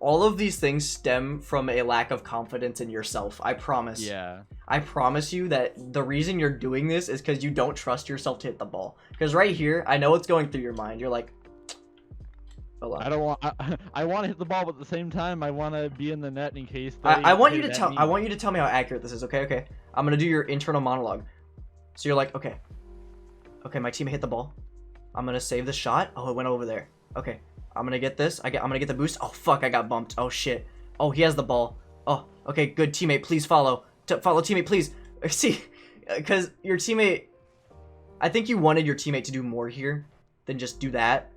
Speaker 1: all of these things stem from a lack of confidence in yourself. I promise.
Speaker 2: Yeah.
Speaker 1: I promise you that the reason you're doing this is because you don't trust yourself to hit the ball. Because right here, I know what's going through your mind. You're like, hold on.
Speaker 2: I don't want. I want to hit the ball, but at the same time, I want to be in the net in case.
Speaker 1: I want you to tell. I want you to tell me how accurate this is. Okay, okay. I'm gonna do your internal monologue. So you're like, okay, my teammate hit the ball. I'm gonna save the shot. Oh, it went over there. Okay, I'm gonna get this. I'm gonna get the boost. Oh fuck, I got bumped. Oh shit. Oh, he has the ball. Oh, okay, good teammate. Please follow. Follow teammate, please. See, because your teammate. I think you wanted your teammate to do more here than just do that.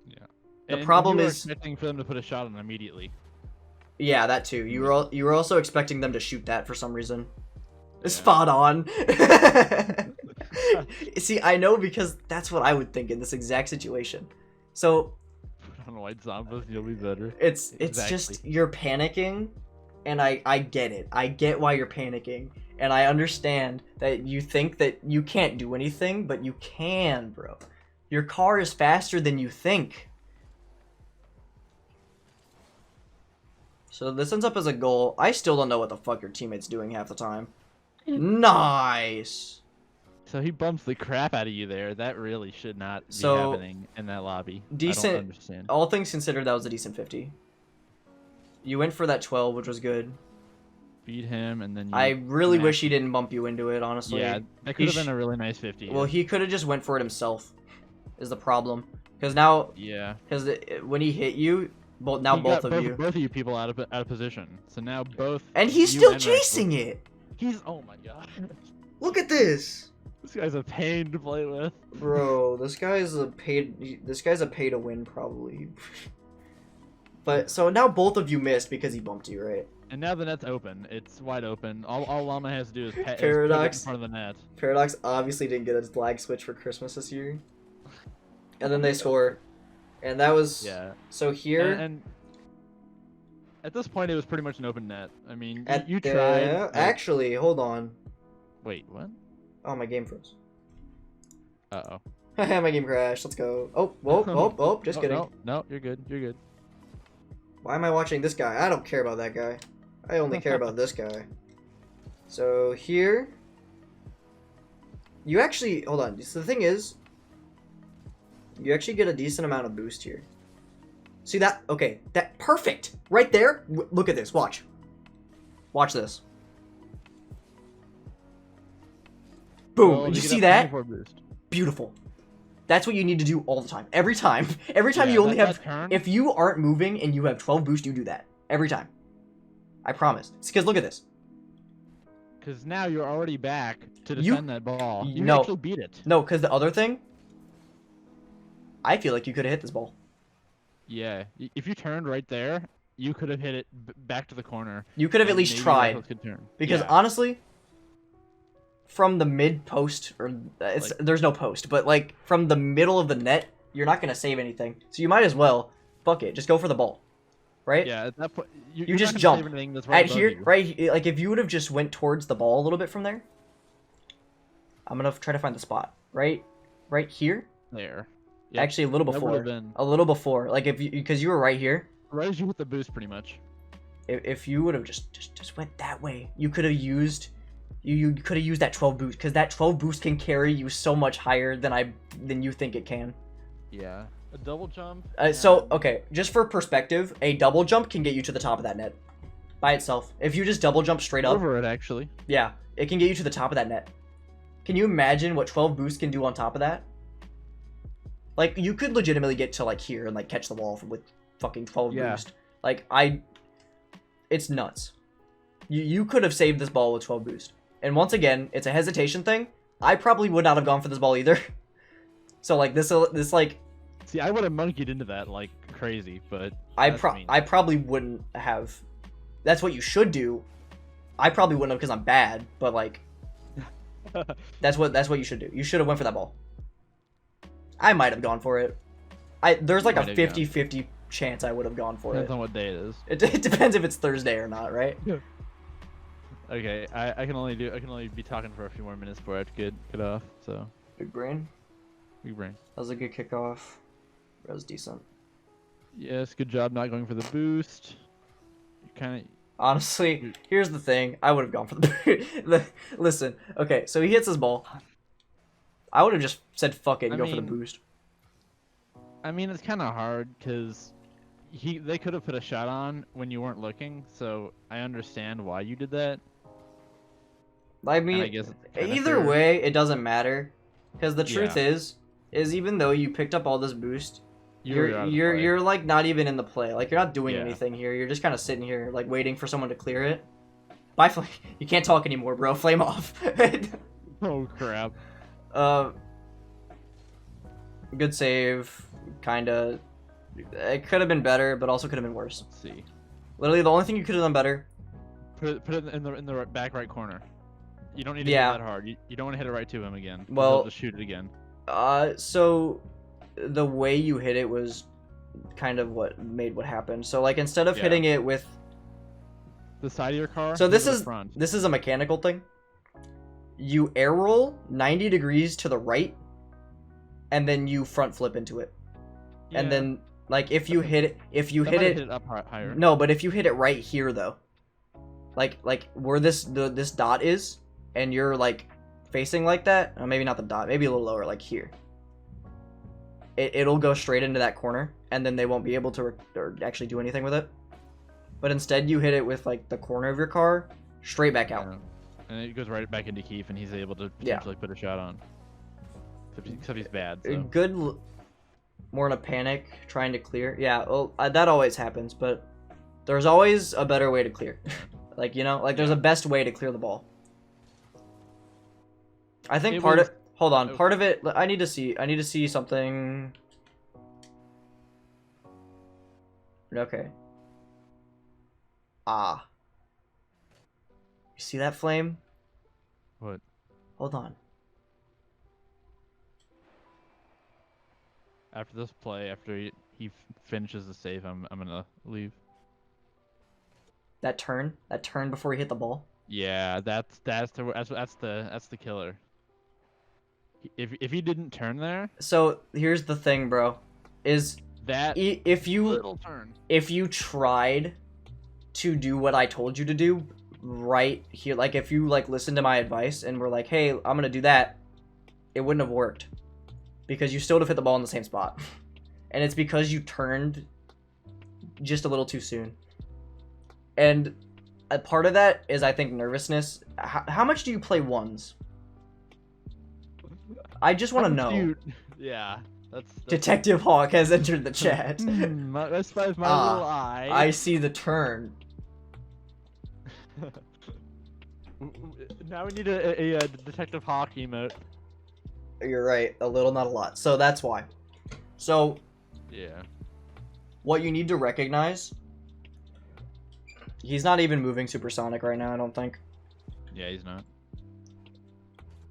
Speaker 2: Yeah.
Speaker 1: The problem
Speaker 2: you were
Speaker 1: is
Speaker 2: expecting for them to put a shot on immediately.
Speaker 1: Yeah, that too. You were also expecting them to shoot that for some reason. Yeah. Spot on. See, I know because that's what I would think in this exact situation. So
Speaker 2: put on white Zombas, you'll be better.
Speaker 1: It's just you're panicking, and I get it. I get why you're panicking, and I understand that you think that you can't do anything, but you can, bro. Your car is faster than you think. So this ends up as a goal. I still don't know what the fuck your teammate's doing half the time. Nice.
Speaker 2: So he bumps the crap out of you there. That really should not be
Speaker 1: So,
Speaker 2: happening in that lobby. I
Speaker 1: decent.
Speaker 2: don't understand.
Speaker 1: All things considered, that was a decent 50. You went for that 12, which was good.
Speaker 2: Beat him, and then you...
Speaker 1: I really
Speaker 2: smash-
Speaker 1: wish he didn't bump you into it, honestly.
Speaker 2: Yeah, that could have been a really nice 50.
Speaker 1: Well, he could have just went for it himself, is the problem. Because now,
Speaker 2: Yeah.
Speaker 1: because when he hit you, now
Speaker 2: He
Speaker 1: both
Speaker 2: got
Speaker 1: of you.
Speaker 2: both of you people out of position. So now both.
Speaker 1: And he's
Speaker 2: you
Speaker 1: still
Speaker 2: and
Speaker 1: chasing it!
Speaker 2: He's... Oh my god.
Speaker 1: Look at this!
Speaker 2: This guy's a pain to play with.
Speaker 1: Bro, this guy's a pay to win, probably. But, so now both of you missed because he bumped you, right?
Speaker 2: And now the net's open. It's wide open. All Llama has to do is put it in
Speaker 1: Paradox.
Speaker 2: front of the net.
Speaker 1: Paradox obviously didn't get a flag switch for Christmas this year. And then they score. And that was...
Speaker 2: Yeah.
Speaker 1: So here...
Speaker 2: And at this point, it was pretty much an open net. I mean,
Speaker 1: at
Speaker 2: you
Speaker 1: the-
Speaker 2: tried. Like...
Speaker 1: Actually, hold on.
Speaker 2: Wait, what?
Speaker 1: Oh, my game froze.
Speaker 2: Uh-oh.
Speaker 1: My game crashed. Let's go. Oh, whoa, just kidding.
Speaker 2: No, you're good. You're good.
Speaker 1: Why am I watching this guy? I don't care about that guy. I only care about this guy. So here, you actually, hold on. So the thing is, you actually get a decent amount of boost here. See that? Okay, that perfect right there. Look at this. Watch. Watch this. Boom.
Speaker 2: Well,
Speaker 1: Did you
Speaker 2: get
Speaker 1: see
Speaker 2: a
Speaker 1: that?
Speaker 2: 24 boost.
Speaker 1: Beautiful. That's what you need to do all the time. Every time. Every time
Speaker 2: Yeah,
Speaker 1: you only
Speaker 2: that
Speaker 1: have...
Speaker 2: turn-
Speaker 1: If you aren't moving and you have 12 boost, you do that. Every time. I promise. Because look at this.
Speaker 2: Because now you're already back to
Speaker 1: You-
Speaker 2: defend that ball. You
Speaker 1: no.
Speaker 2: actually beat it.
Speaker 1: No, because the other thing... I feel like you could have hit this ball.
Speaker 2: Yeah. If you turned right there, you could have hit it back to the corner.
Speaker 1: You could have at
Speaker 2: and
Speaker 1: least
Speaker 2: maybe
Speaker 1: tried.
Speaker 2: Raffles could turn.
Speaker 1: Because
Speaker 2: Yeah.
Speaker 1: honestly... From the mid post, or there's no post, but like from the middle of the net, you're not gonna save anything. So you might as well, fuck it, just go for the ball, right?
Speaker 2: Yeah, at that point,
Speaker 1: You
Speaker 2: you're
Speaker 1: just
Speaker 2: not gonna
Speaker 1: jump.
Speaker 2: save anything that's right
Speaker 1: At
Speaker 2: above
Speaker 1: here,
Speaker 2: you.
Speaker 1: right? Like if you would have just went towards the ball a little bit from there. I'm gonna try to find the spot. Right here.
Speaker 2: There. Yep.
Speaker 1: Actually, a little
Speaker 2: That
Speaker 1: before.
Speaker 2: would've been-
Speaker 1: A little before. Like if you, because you were right here.
Speaker 2: Right as you hit the boost, pretty much.
Speaker 1: If you would have just went that way, you could have used. You could have used that 12 boost, because that 12 boost can carry you so much higher than you think it can.
Speaker 2: Yeah. A double jump.
Speaker 1: So,
Speaker 2: and-
Speaker 1: okay, just for perspective, a double jump can get you to the top of that net. By itself. If you just double jump straight up,
Speaker 2: Over it, actually.
Speaker 1: yeah, it can get you to the top of that net. Can you imagine what 12 boost can do on top of that? Like, you could legitimately get to, like, here and, like, catch the wall with fucking 12
Speaker 2: Yeah.
Speaker 1: boost. Like, it's nuts. You could have saved this ball with 12 boost. And once again, it's a hesitation thing. I probably would not have gone for this ball either. So, like, this like...
Speaker 2: See, I would have monkeyed into that like crazy, but
Speaker 1: I
Speaker 2: that's me.
Speaker 1: probably wouldn't have. That's what you should do. I probably wouldn't have because I'm bad, but like that's what you should do. You should have went for that ball. I might have gone for it. There's like a
Speaker 2: Might have gone.
Speaker 1: 50-50 chance I would have gone for
Speaker 2: Depends
Speaker 1: it.
Speaker 2: on what day it is.
Speaker 1: It depends if it's Thursday or not, right?
Speaker 2: Okay, I can only be talking for a few more minutes before I have to get off. So
Speaker 1: Big brain.
Speaker 2: big brain.
Speaker 1: That was a good kickoff. That was decent.
Speaker 2: Yes, good job not going for the boost. You kind of.
Speaker 1: Honestly, here's the thing. I would have gone for the listen. Okay, so he hits his ball. I would have just said fuck it and
Speaker 2: I
Speaker 1: go for the
Speaker 2: mean-
Speaker 1: boost.
Speaker 2: I mean, it's kind of hard because they could have put a shot on when you weren't looking. So I understand why you did that.
Speaker 1: I
Speaker 2: And
Speaker 1: mean,
Speaker 2: I guess it's kinda
Speaker 1: either
Speaker 2: fair.
Speaker 1: way, it doesn't matter, because the truth
Speaker 2: Yeah.
Speaker 1: is even though you picked up all this boost,
Speaker 2: You're out of the play.
Speaker 1: you're like not even in the play. Like you're not doing
Speaker 2: Yeah.
Speaker 1: anything here. You're just kind of sitting here like waiting for someone to clear it. Bye, Flame. You can't talk anymore, bro. Flame off.
Speaker 2: Oh crap!
Speaker 1: Good save. Kinda. It could have been better, but also could have been worse.
Speaker 2: Let's see.
Speaker 1: Literally, the only thing you could have done better.
Speaker 2: Put it in the back right corner. You don't need to
Speaker 1: Yeah.
Speaker 2: hit that hard. You don't want to hit it right to him again. 'Cause
Speaker 1: Well-
Speaker 2: he'll just shoot it again.
Speaker 1: So the way you hit it was kind of what made what happened. So like instead of
Speaker 2: Yeah.
Speaker 1: hitting it with
Speaker 2: The side of your car.
Speaker 1: So
Speaker 2: move
Speaker 1: this
Speaker 2: to the
Speaker 1: is
Speaker 2: front.
Speaker 1: this is a mechanical thing. You air roll 90 degrees to the right, and then you front flip into it. And
Speaker 2: Yeah,
Speaker 1: then like if you hit it,
Speaker 2: that might hit it up higher.
Speaker 1: no, but if you hit it right here though, like where this dot is, and you're like facing like that, maybe not the dot, maybe a little lower, like here. It'll go straight into that corner, and then they won't be able to or actually do anything with it. But instead, you hit it with like the corner of your car, straight back out.
Speaker 2: Yeah. And it goes right back into Keith, and he's able to potentially put a shot on. Except he's bad. So.
Speaker 1: Good, more in a panic, trying to clear. Yeah, well, that always happens, but there's always a better way to clear. Like, you know, like there's a best way to clear the ball. I think part of it, I need to see something. Okay. Ah. You see that flame?
Speaker 2: What?
Speaker 1: Hold on.
Speaker 2: After this play, after he finishes the save, I'm gonna leave.
Speaker 1: That turn before he hit the ball.
Speaker 2: Yeah, that's the killer. If he didn't turn there.
Speaker 1: So here's the thing, bro, is
Speaker 2: that
Speaker 1: if you
Speaker 2: little turn.
Speaker 1: If you tried to do what I told you to do right here, like if you like listened to my advice and were like, hey, I'm gonna do that, it wouldn't have worked. Because you still would have hit the ball in the same spot. And it's because you turned just a little too soon. And a part of that is, I think, nervousness. How much do you play ones? I just want to know.
Speaker 2: Yeah. That's
Speaker 1: Detective Hawk has entered the chat.
Speaker 2: That's my little eye.
Speaker 1: I see the turn.
Speaker 2: Now we need a Detective Hawk emote.
Speaker 1: You're right, a little, not a lot. So that's why. So,
Speaker 2: yeah.
Speaker 1: What you need to recognize, he's not even moving supersonic right now, I don't think.
Speaker 2: Yeah, he's not.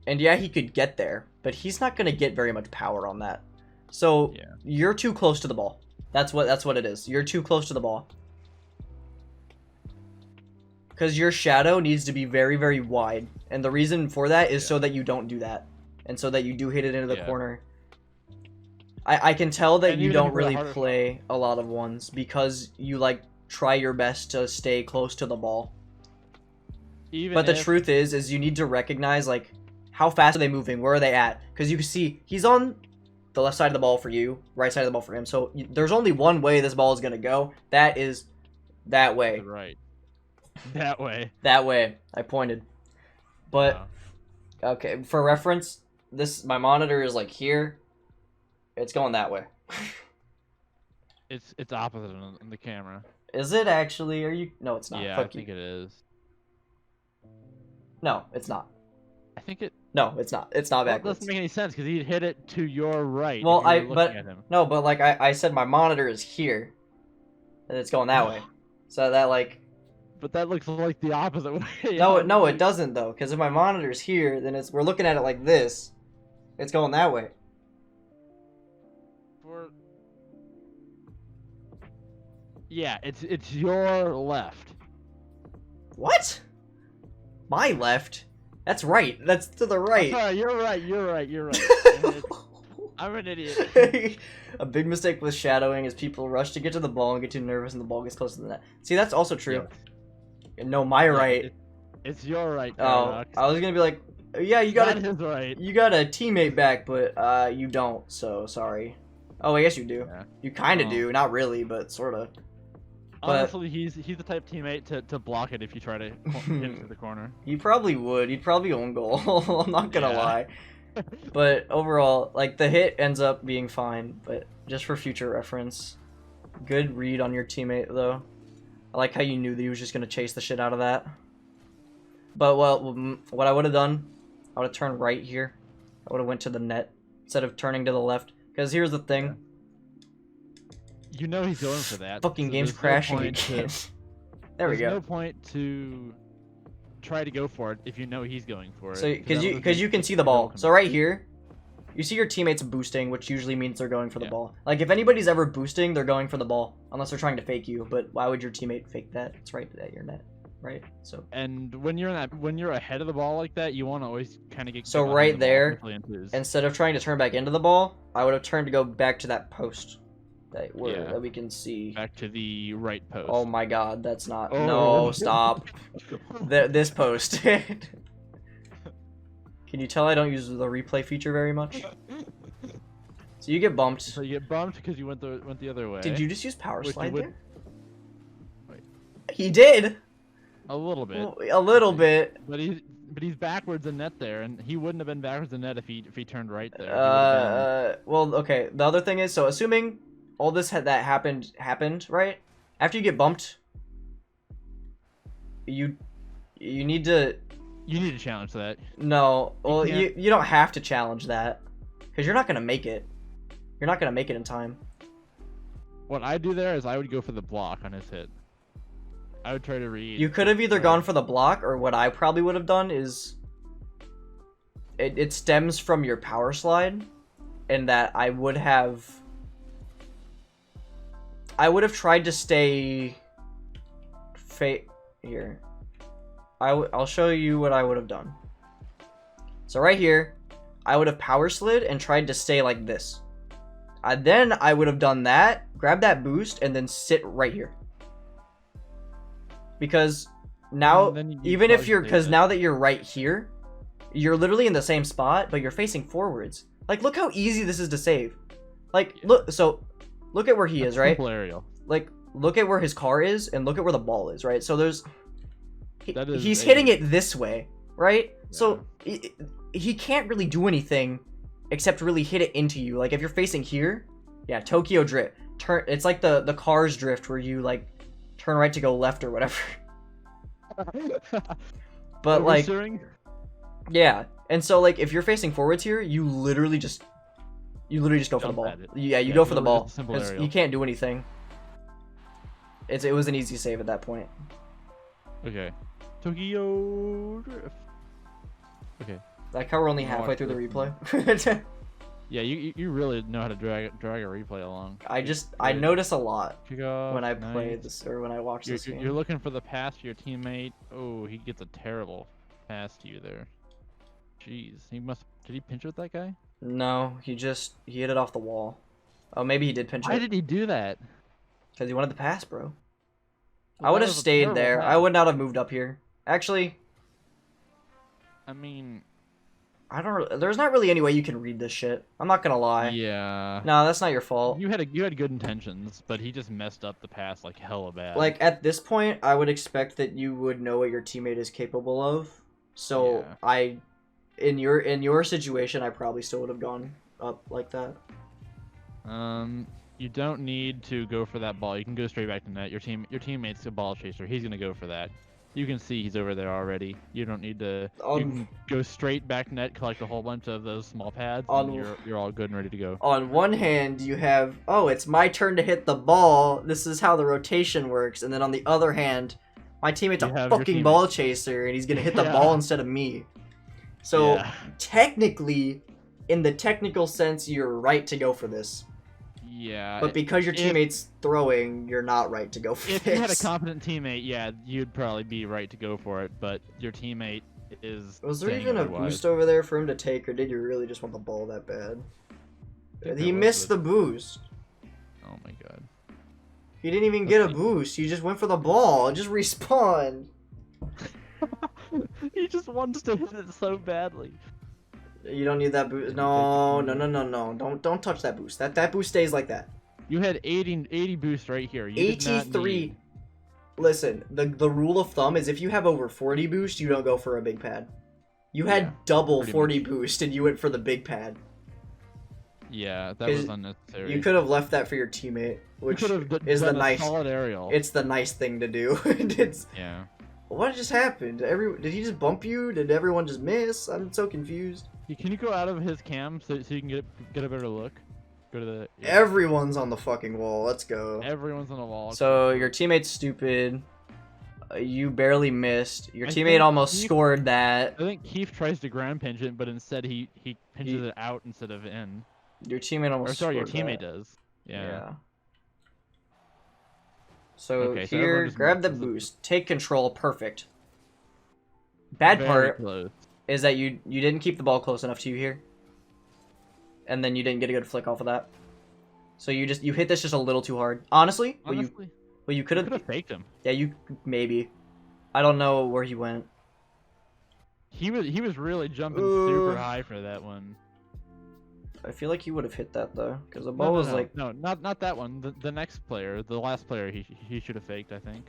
Speaker 1: And yeah, he could get there, but he's not going to get very much power on that. So,
Speaker 2: yeah.
Speaker 1: You're too close to the ball. That's what it is. You're too close to the ball. Because your shadow needs to be very, very wide. And the reason for that is so that you don't do that. And so that you do hit it into the corner. I can tell that you don't really play a lot of ones because you like try your best to stay close to the ball. But the truth is you need to recognize like how fast are they moving, where are they at? Because you can see he's on the left side of the ball for you, right side of the ball for him. So there's only one way this ball is gonna go. That is that way.
Speaker 2: Right. That way.
Speaker 1: That way. I pointed. But okay, for reference. My monitor is like here. It's going that way.
Speaker 2: It's opposite on the camera.
Speaker 1: Is it actually? Are you? No, it's not.
Speaker 2: Yeah, I think it is.
Speaker 1: No, it's not.
Speaker 2: I think it.
Speaker 1: No, it's not. It's not backwards.
Speaker 2: It doesn't make any sense because he hit it to your right.
Speaker 1: Well, but like I said, my monitor is here, and it's going that way. So that like.
Speaker 2: But that looks like the opposite way.
Speaker 1: No, it doesn't though. Because if my monitor's here, then we're looking at it like this. It's going that way.
Speaker 2: Yeah, it's your left.
Speaker 1: What? My left? That's right. That's to the right.
Speaker 2: Oh, you're right. I'm an idiot.
Speaker 1: A big mistake with shadowing is people rush to get to the ball and get too nervous and the ball gets close to the net. See, that's also true. Yeah. No, my right.
Speaker 2: It's your right.
Speaker 1: Oh, I was gonna be like, yeah, you got You got a teammate back, but you don't. So sorry. Oh, I guess you do. Yeah. You kind of do, not really, but sort of.
Speaker 2: Honestly, he's the type of teammate to block it if you try to hit into the corner.
Speaker 1: He probably would. He'd probably own goal. I'm not gonna lie. But overall, like the hit ends up being fine. But just for future reference, good read on your teammate though. I like how you knew that he was just gonna chase the shit out of that. But well, what I would have done, I would have turned right here. I would have went to the net instead of turning to the left. Because here's the thing.
Speaker 2: You know he's going for that.
Speaker 1: Fucking so game's crashing again. There we go.
Speaker 2: There's no point to try to go for it if you know he's going for it.
Speaker 1: So because you can see the ball. So right here, you see your teammates boosting, which usually means they're going for the ball. Like if anybody's ever boosting, they're going for the ball, unless they're trying to fake you. But why would your teammate fake that? It's right at your net, right? So.
Speaker 2: And when you're ahead of the ball like that, you want to always kind of get.
Speaker 1: So right there, instead of trying to turn back into the ball, I would have turned to go back to that post. That we can see.
Speaker 2: Back to the right post.
Speaker 1: Oh my god, that's not. Oh. No, stop. This post. Can you tell I don't use the replay feature very much? So you get bumped.
Speaker 2: So you get bumped because you went the other way.
Speaker 1: Did you just use power
Speaker 2: Which
Speaker 1: slide
Speaker 2: you would-
Speaker 1: there?
Speaker 2: Wait.
Speaker 1: He did.
Speaker 2: A little bit.
Speaker 1: Well, a little bit.
Speaker 2: But he's backwards in net there, and he wouldn't have been backwards in net if he turned right there. He would've been-
Speaker 1: Well, okay. The other thing is, so assuming all this that happened, right? After you get bumped, you need to.
Speaker 2: You need to challenge that.
Speaker 1: No, well,
Speaker 2: can't-
Speaker 1: you don't have to challenge that, because you're not gonna make it. You're not gonna make it in time.
Speaker 2: What I do there is I would go for the block on his hit. I would try to read.
Speaker 1: You could have either gone for the block, or what I probably would have done is it stems from your power slide, and that I would have tried to stay here. I'll show you what I would have done. So right here, I would have power slid and tried to stay like this. Then I would have done that, grab that boost, and then sit right here. Because now, even if you're, because now that you're right here, you're literally in the same spot, but you're facing forwards. Like, look how easy this is to save. Like, look at where he is, right?
Speaker 2: Simple aerial.
Speaker 1: Like, look at where his car is, and look at where the ball is, right? So there's, he's
Speaker 2: a-
Speaker 1: hitting it this way, right?
Speaker 2: Yeah.
Speaker 1: So he can't really do anything except really hit it into you. Like, if you're facing here, yeah, Tokyo drift. It's like the Cars drift where you like turn right to go left or whatever. But like, yeah, and so like if you're facing forwards here, you literally just go for the ball. Yeah, you go for the ball because you can't do anything. It was an easy save at that point.
Speaker 2: Okay. Tokyo drift. Okay.
Speaker 1: Like how we're only halfway through the replay.
Speaker 2: Yeah, you really know how to drag a replay along.
Speaker 1: I notice a lot
Speaker 2: Kickoff,
Speaker 1: when I play this or when I watch this game.
Speaker 2: You're looking for the pass to your teammate. Oh, he gets a terrible pass to you there. Jeez, did he pinch with that guy?
Speaker 1: No, he hit it off the wall. Oh, maybe he did pinch it.
Speaker 2: Why did he do that?
Speaker 1: Because he wanted the pass, bro.
Speaker 2: Well,
Speaker 1: I would
Speaker 2: that
Speaker 1: have
Speaker 2: was a
Speaker 1: stayed
Speaker 2: terrible
Speaker 1: there.
Speaker 2: pass.
Speaker 1: I would not have moved up here. Actually,
Speaker 2: I mean,
Speaker 1: there's not really any way you can read this shit. I'm not gonna lie.
Speaker 2: yeah.
Speaker 1: No, that's not your fault.
Speaker 2: You had good intentions, but he just messed up the pass like hella bad.
Speaker 1: Like at this point, I would expect that you would know what your teammate is capable of. So
Speaker 2: Yeah.
Speaker 1: in your situation, I probably still would have gone up like that.
Speaker 2: You don't need to go for that ball. You can go straight back to net. Your teammate's a ball chaser. He's gonna go for that. You can see he's over there already. You don't need to. You can go straight back net, collect a whole bunch of those small pads, and you're all good and ready to go.
Speaker 1: On one hand, you have, oh, it's my turn to hit the ball. This is how the rotation works. And then on the other hand, my teammate's a fucking ball chaser, and he's gonna hit the ball instead of me. So technically, in the technical sense, you're right to go for this.
Speaker 2: Yeah.
Speaker 1: But because your teammate's throwing, you're not right to go for
Speaker 2: If
Speaker 1: this.
Speaker 2: you had a competent teammate, yeah, you'd probably be right to go for it. But your teammate is.
Speaker 1: Was there
Speaker 2: saying
Speaker 1: even a
Speaker 2: otherwise.
Speaker 1: boost over there for him to take, or did you really just want the ball that bad?
Speaker 2: think
Speaker 1: He
Speaker 2: there was
Speaker 1: missed
Speaker 2: a-
Speaker 1: the boost.
Speaker 2: Oh my god.
Speaker 1: He didn't even get a boost. He just went for the ball. It just respawned.
Speaker 2: He just wants to hit it so badly.
Speaker 1: You don't need that boost. No. Don't touch that boost. That boost stays like that.
Speaker 2: You had 80 boost right here. You did not
Speaker 1: 83.
Speaker 2: need-
Speaker 1: Listen, the rule of thumb is if you have over 40 boost, you don't go for a big pad. You had
Speaker 2: Yeah,
Speaker 1: double
Speaker 2: pretty
Speaker 1: 40
Speaker 2: much.
Speaker 1: boost and you went for the big pad.
Speaker 2: Yeah, that was
Speaker 1: 'Cause
Speaker 2: unnecessary.
Speaker 1: You could have left that for your teammate, which is the
Speaker 2: done a
Speaker 1: nice.
Speaker 2: solid aerial.
Speaker 1: It's the nice thing to do. It's
Speaker 2: Yeah.
Speaker 1: what just happened? Did he just bump you? Did everyone just miss? I'm so confused.
Speaker 2: Can you go out of his cam so you can get a better look? Go to the.
Speaker 1: Everyone's on the fucking wall. Let's go.
Speaker 2: Everyone's on the wall.
Speaker 1: So your teammate's stupid. You barely missed. Your
Speaker 2: I
Speaker 1: teammate
Speaker 2: think
Speaker 1: almost
Speaker 2: Keith-
Speaker 1: scored that.
Speaker 2: I think Keith tries to ground pinch it, but instead he pinches it out instead of in.
Speaker 1: Your teammate almost.
Speaker 2: Or sorry, your
Speaker 1: scored
Speaker 2: teammate
Speaker 1: that.
Speaker 2: does. Yeah.
Speaker 1: So
Speaker 2: Okay, so
Speaker 1: here,
Speaker 2: everyone just
Speaker 1: grab the
Speaker 2: misses it.
Speaker 1: boost. Take control. Perfect. Bad
Speaker 2: Very
Speaker 1: part
Speaker 2: close.
Speaker 1: is that you didn't keep the ball close enough to you here, and then you didn't get a good flick off of that. So you hit this just a little too hard. Honestly, well you could
Speaker 2: could have
Speaker 1: have.
Speaker 2: faked him.
Speaker 1: Yeah, you maybe. I don't know where he went.
Speaker 2: He was really jumping super high for that one.
Speaker 1: I feel like he would have hit that though, because the
Speaker 2: No,
Speaker 1: ball
Speaker 2: no,
Speaker 1: was
Speaker 2: no,
Speaker 1: like.
Speaker 2: no, not that one. The next player, the last player, he should have faked. I think.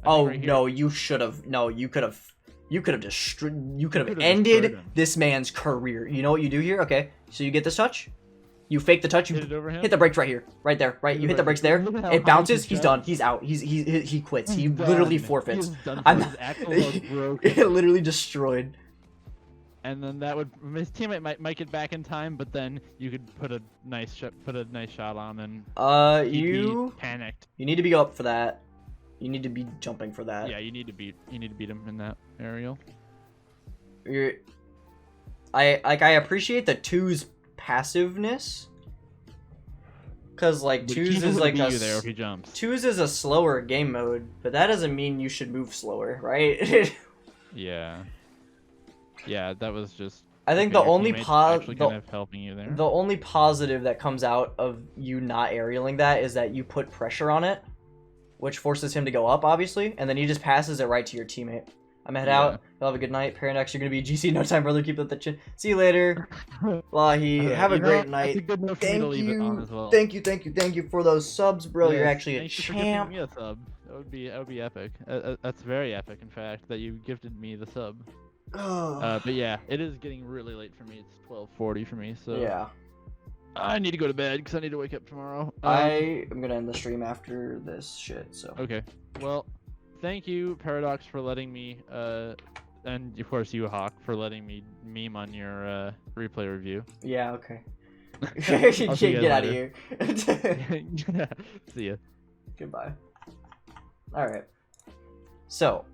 Speaker 1: Oh
Speaker 2: right
Speaker 1: no,
Speaker 2: here.
Speaker 1: you should have. No, you could have. You could have destroyed. You could have
Speaker 2: could've
Speaker 1: ended
Speaker 2: destroyed him.
Speaker 1: this man's career. You know what you do here? Okay, so you get this touch. You fake the touch. You
Speaker 2: Hit it over him?
Speaker 1: hit the brakes right here, right there, right. You hit the brakes there.
Speaker 2: Look at how
Speaker 1: It
Speaker 2: high
Speaker 1: bounces.
Speaker 2: he
Speaker 1: He's
Speaker 2: jumped.
Speaker 1: done. He's out. He quits. He
Speaker 2: He's
Speaker 1: literally
Speaker 2: done.
Speaker 1: forfeits.
Speaker 2: He's done.
Speaker 1: I'm
Speaker 2: His axle was broken.
Speaker 1: it literally destroyed.
Speaker 2: And then that would his teammate might get back in time, but then you could put a nice shot on and he'd
Speaker 1: You
Speaker 2: be panicked.
Speaker 1: you need to be up for that. You need to be jumping for that.
Speaker 2: Yeah, you need to beat him in that aerial.
Speaker 1: I appreciate the two's passiveness, cause like
Speaker 2: But
Speaker 1: twos
Speaker 2: he
Speaker 1: is
Speaker 2: would
Speaker 1: like
Speaker 2: beat
Speaker 1: a
Speaker 2: you there if he jumps.
Speaker 1: twos is a slower game mode, but that doesn't mean you should move slower, right?
Speaker 2: Yeah. Yeah, that was just.
Speaker 1: I think
Speaker 2: okay,
Speaker 1: the
Speaker 2: your
Speaker 1: only
Speaker 2: teammate's actually kind of helping you there.
Speaker 1: the only positive that comes out of you not aerialing that is that you put pressure on it, which forces him to go up, obviously, and then he just passes it right to your teammate. I'm gonna head out. You'll have a good night. Paradox, you're gonna be GC no time, brother. Keep up the chin. See you later. Lahi, have a great night.
Speaker 2: That's a good note for me to leave it on as well.
Speaker 1: Thank you for those subs, bro. You're actually a
Speaker 2: Thank you for giving
Speaker 1: champ.
Speaker 2: me a sub. That would be epic. That's very epic, in fact, that you gifted me the sub. But yeah, it is getting really late for me. It's 12:40 for me, so
Speaker 1: Yeah.
Speaker 2: I need to go to bed because I need to wake up tomorrow.
Speaker 1: I am gonna end the stream after this shit. So.
Speaker 2: Okay. Well, thank you, Paradox, for letting me, and of course you, Hawk, for letting me meme on your replay review.
Speaker 1: Yeah. Okay.
Speaker 2: I'll see you
Speaker 1: Get out of
Speaker 2: later.
Speaker 1: here.
Speaker 2: See ya.
Speaker 1: Goodbye. All right. So,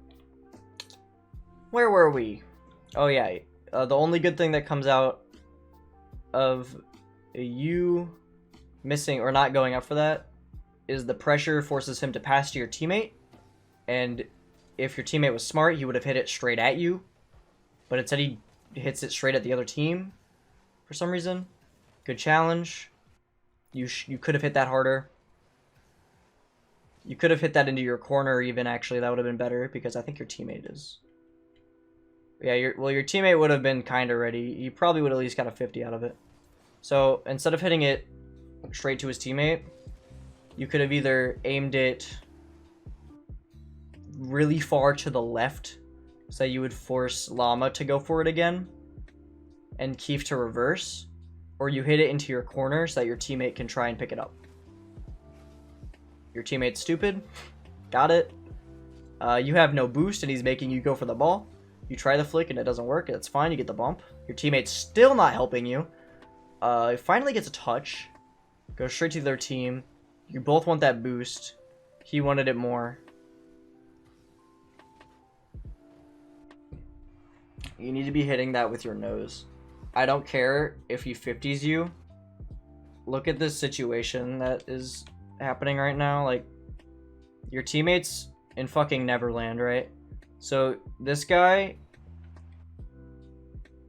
Speaker 1: where were we? Oh yeah. The only good thing that comes out of you missing or not going up for that is the pressure forces him to pass to your teammate, and if your teammate was smart, he would have hit it straight at you, but instead he hits it straight at the other team for some reason. Good challenge. You could have hit that harder. You could have hit that into your corner even, actually. That would have been better because I think your teammate is. Yeah, your teammate would have been kind of ready. He probably would at least got a 50 out of it. So instead of hitting it straight to his teammate, you could have either aimed it really far to the left so you would force Llama to go for it again and Keef to reverse, or you hit it into your corner so that your teammate can try and pick it up. Your teammate's stupid. Got it. You have no boost and he's making you go for the ball. You try the flick and it doesn't work. That's fine. You get the bump. Your teammate's still not helping you. He finally gets a touch. Goes straight to their team. You both want that boost. He wanted it more. You need to be hitting that with your nose. I don't care if he 50s you. Look at this situation that is happening right now. Like, your teammate's in fucking Neverland, right? So this guy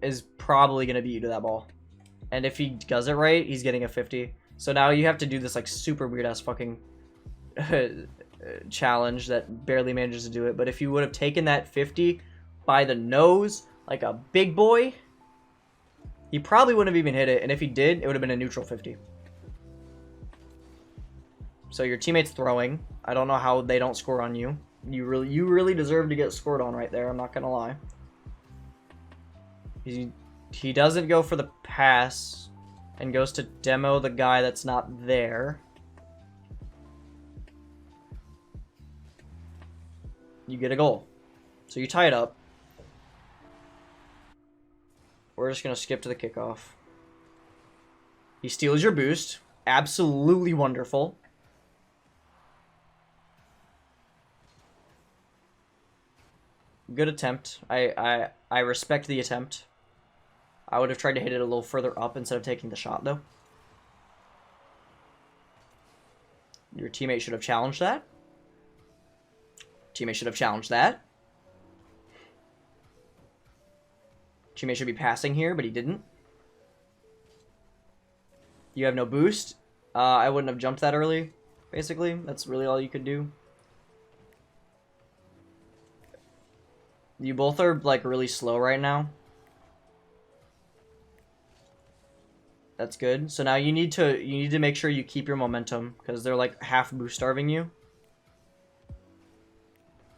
Speaker 1: is probably going to beat you to that ball. And if he does it right, he's getting a 50. So now you have to do this like super weird ass fucking challenge that barely manages to do it. But if you would have taken that 50 by the nose like a big boy, he probably wouldn't have even hit it. And if he did, it would have been a neutral 50. So your teammate's throwing. I don't know how they don't score on you. You really deserve to get scored on right there. I'm not gonna lie. He doesn't go for the pass and goes to demo the guy that's not there. You get a goal. So you tie it up. We're just gonna skip to the kickoff. He steals your boost. Absolutely wonderful. Good attempt. I respect the attempt. I would have tried to hit it a little further up instead of taking the shot, though. Your teammate should have challenged that. Teammate should have challenged that. Teammate should be passing here, but he didn't. You have no boost. I wouldn't have jumped that early, basically. That's really all you could do. You both are like really slow right now. That's good. So now you need to make sure you keep your momentum because they're like half boost starving you.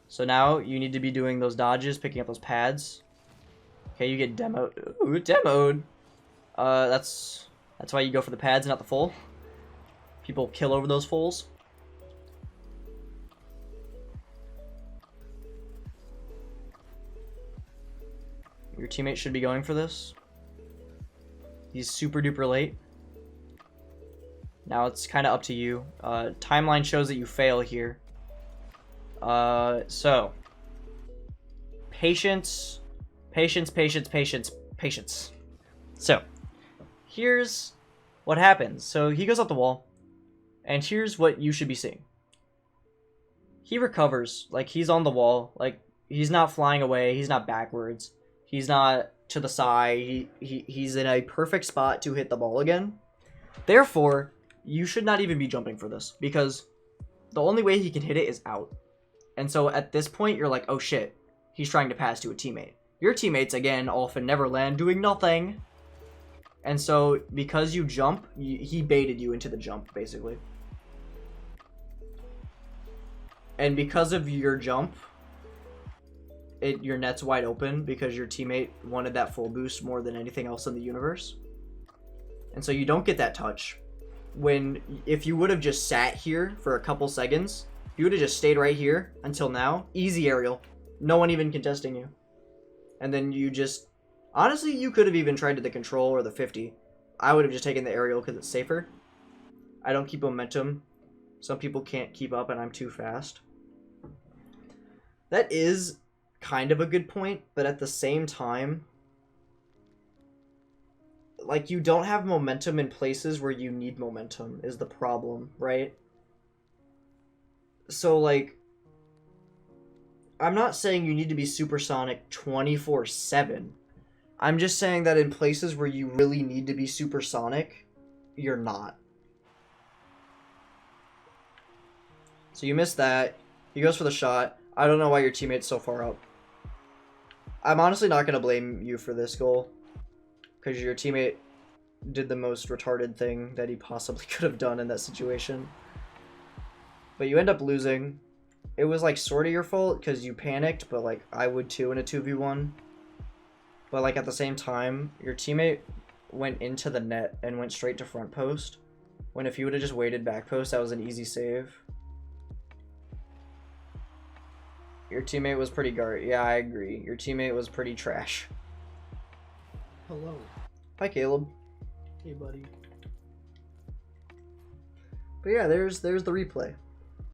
Speaker 1: So now you need to be doing those dodges, picking up those pads. Okay, you get demoed. Ooh, demoed. That's why you go for the pads, not the full. People kill over those fulls. Your teammate should be going for this. He's super duper late. Now it's kind of up to you. Timeline shows that you fail here. So patience, patience, patience, patience, patience. So here's what happens. So he goes up the wall, and here's what you should be seeing. He recovers, like he's on the wall, like he's not flying away, he's not backwards, he's not to the side, he's in a perfect spot to hit the ball again. Therefore, you should not even be jumping for this, because the only way he can hit it is out. And so at this point, you're like, oh shit, he's trying to pass to a teammate. Your teammates, again, often never land doing nothing. And so, because you jump, he baited you into the jump, basically. And because of your jump, your net's wide open because your teammate wanted that full boost more than anything else in the universe. And so you don't get that touch. If you would have just sat here for a couple seconds, if you would have just stayed right here until now, easy aerial. No one even contesting you. And then you just... Honestly, you could have even tried to the control or the 50. I would have just taken the aerial because it's safer. I don't keep momentum. Some people can't keep up and I'm too fast. That is kind of a good point, but at the same time, like, you don't have momentum in places where you need momentum is the problem, right? So, like, I'm not saying you need to be supersonic 24/7. I'm just saying that in places where you really need to be supersonic, you're not. So you missed that. He goes for the shot. I don't know why your teammate's so far up. I'm honestly not going to blame you for this goal, because your teammate did the most retarded thing that he possibly could have done in that situation. But you end up losing. It was like sort of your fault because you panicked, but like I would too in a 2v1. But like at the same time, your teammate went into the net and went straight to front post, when if you would have just waited back post, that was an easy save. Your teammate was pretty yeah, I agree. Your teammate was pretty trash.
Speaker 3: Hello.
Speaker 1: Hi, Caleb.
Speaker 3: Hey, buddy.
Speaker 1: But yeah, there's the replay.